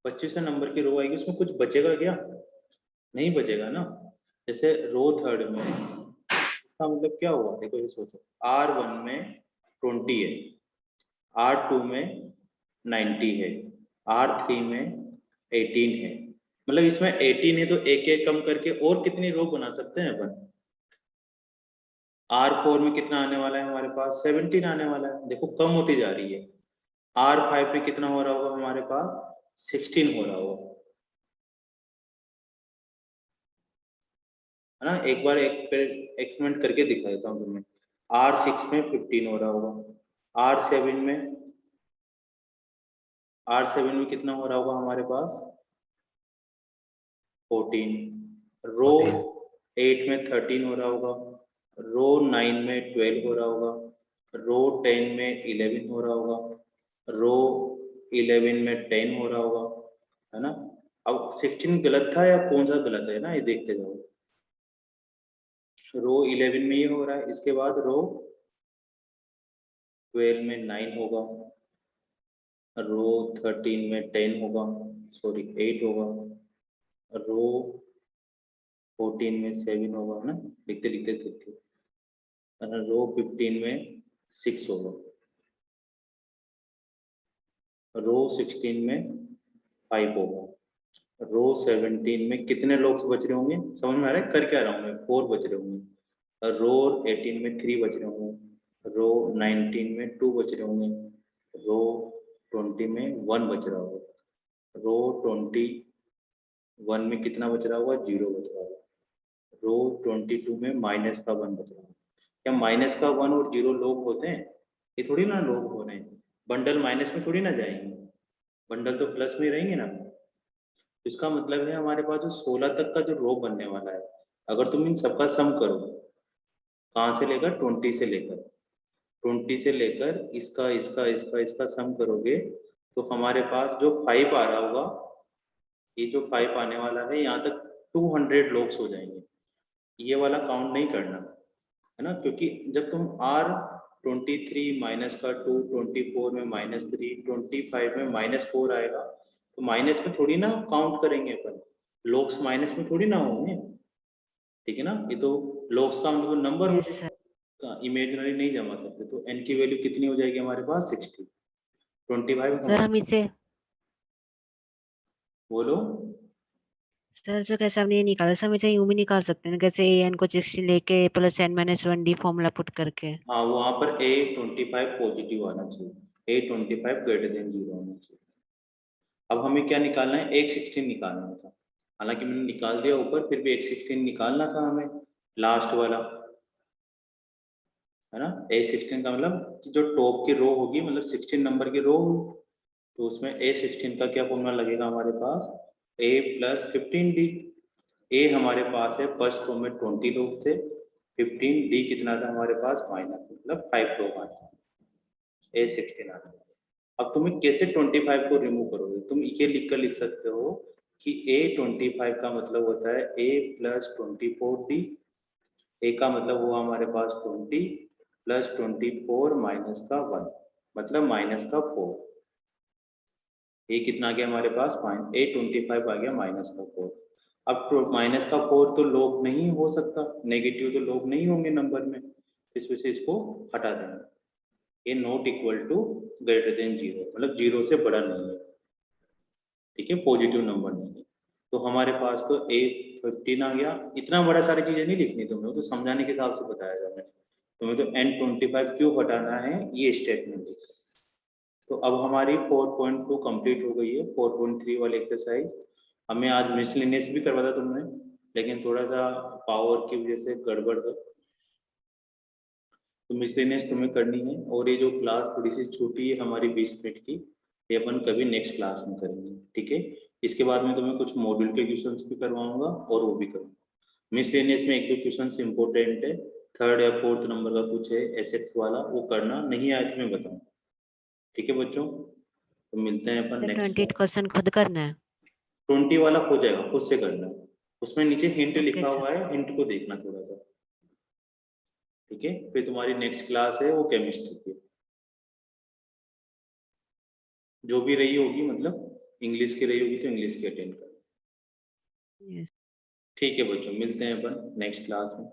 25वें नंबर की रो आएगी, उसमें कुछ बचेगा क्या, नहीं बचेगा ना। जैसे रो थर्ड में, इसका मतलब क्या हुआ, देखो ये सोचो, R1 में 20 है, R2 में 90 है, R3 में 18 है, मतलब इसमें 18 है तो एक एक कम करके और कितनी रो बना सकते हैं अपन। R4 में कितना आने वाला है हमारे पास 17 आने वाला है, देखो कम होती जा रही है। R5 में कितना हो रहा होगा हमारे पास 16 हो रहा होगा, है ना। एक बार एक्सपेरिमेंट करके दिखा देता हूँ तुम्हें। R6 में 15 हो रहा होगा, R7 में कितना हो रहा होगा हमारे पास 14, रो 8 में 13 हो रहा होगा, रो 9 में 12 हो रहा होगा, रो 10 में 11 हो रहा होगा, रो 11 में 10 हो रहा होगा, है ना। अब 16 गलत था या कौन सा गलत है ना, ये देखते जाओ। रो 11 में ये हो रहा है, इसके बाद रो 12 में 9 होगा, रो 13 में 10 होगा, सॉरी 8 होगा, रो 14 में 7 होगा, है ना, लिखते लिखते लिखते, रो 15 में 6 होगा, रो 16 में 5 होगा, रो 17 में कितने लोग बच रहे होंगे, समझ में आ रहा है कर क्या रहा हूँ मैं, 4 बच रहे होंगे, रो 18 में 3 बच रहे होंगे, रो 19 में 2 बच रहे होंगे, रो 20 में 1 बच रहा होगा, रो 21 में कितना बच रहा होगा 0 बच रहा होगा, रो 22 में माइनस का 1 बच रहा होगा। क्या माइनस का 1 और 0 लोग होते हैं, ये थोड़ी ना लोग हो रहे हैं, बंडल माइनस में थोड़ी ना जाएंगे, बंडल तो प्लस में रहेंगे ना। इसका मतलब है हमारे पास जो 16 तक का जो रो बनने वाला है, अगर तुम इन सबका सम करो, कहाँ से लेकर 20 से लेकर 20 से लेकर इसका इसका इसका इसका सम करोगे तो हमारे पास जो 5 आ रहा होगा, ये जो 5 आने वाला है यहाँ तक 200 लोग हो जाएंगे। ये वाला काउंट नहीं करना, है ना, क्योंकि जब तुम R23 माइनस का 2, 24 में -3, 25 में -4 आएगा तो माइनस में थोड़ी ना काउंट करेंगे अपन, लोग्स माइनस में थोड़ी ना होंगे, ठीक है ना। ये तो लोग्स का मतलब नंबर यस सर। इमेजिनरी नहीं जमा सकते, तो n की वैल्यू कितनी हो जाएगी हमारे पास 60, 25 सर हम इसे बोलो। सर जो कैसे हमने ये निकाला, सर हम इसे यूं भी निकाल सकते हैं कैसे an को 60 लेके प्लस n-1d फॉर्मूला पुट करके। हाँ, वहां पर A25 पॉजिटिव आना चाहिए, A25 ग्रेटर देन 0 आना चाहिए। अब हमें क्या निकालना है, एक 16 निकालना था, हालांकि मैंने निकाल दिया ऊपर, फिर भी एक 16 निकालना था हमें, लास्ट वाला, है ना। A16 का मतलब कि जो टॉप की रो होगी, मतलब 16 नंबर की रो होगी, तो उसमें A16 का क्या फॉर्मूला लगेगा हमारे पास, A + 15D। A हमारे पास है फर्स्ट रो में 20 लोग थे, 15D कितना था हमारे पास माइनस, मतलब 5 लोग आए, A16 आ गया। अब तुम्हें कैसे 25 को रिमूव करोगे, तुम ये लिख कर लिख सकते हो कि A25 का मतलब होता है A + 24D, A का मतलब हुआ हमारे पास 20 + 24 माइनस का 1, मतलब -4। ये कितना आ गया हमारे पास A25 आ गया -4। अब -4 तो लोग नहीं हो सकता, नेगेटिव तो लोग नहीं होंगे नंबर में, इस वजह से इसको हटा देंगे। ये not equal to greater than 0, मतलब 0 से बड़ा नहीं है, ठीक है, पॉजिटिव नंबर नहीं है। तो हमारे पास तो A15 आ गया। इतना बड़ा सारी चीजें नहीं लिखनी तुम्हें, तो समझाने के हिसाब से बताया जा रहा है तुम्हें, तो N25 क्यों हटाना है ये स्टेटमेंट लिखा। तो अब हमारी 4.2 कंप्लीट हो गई है। 4.3 वाली एक्सरसाइज हमें आज मिसलिनियस भी करवाया तुमने, लेकिन थोड़ा सा पावर की वजह से गड़बड़ है, तो मिसलिनियस तुम्हें करनी है। और ये जो क्लास थोड़ी सी छोटी है हमारी 20 मिनट की, ये अपन कभी नेक्स्ट क्लास में करेंगे, ठीक है। इसके बाद में तुम्हें कुछ मॉड्यूल के क्वेश्चंस भी करवाऊंगा और वो भी करूँगा। मिसलिनियस में 1-2 क्वेश्चन इंपॉर्टेंट है, 3rd या 4th नंबर का कुछ है एसेट्स वाला, वो करना, नहीं आया तो मैं बताऊँ, ठीक है बच्चों। तो मिलते हैं अपन सर नेक्स्ट 28 क्वेश्चन खुद करना है। 20 वाला हो जाएगा, खुद से करना है, उसमें नीचे हिंट ओके लिखा सर। हुआ है, हिंट को देखना थोड़ा सा, ठीक है। फिर तुम्हारी नेक्स्ट क्लास है वो केमिस्ट्री की, जो भी रही होगी, मतलब इंग्लिश की रही होगी तो इंग्लिश की अटेंड कर, यस। ठीक है बच्चों, मिलते हैं अपन नेक्स्ट क्लास में।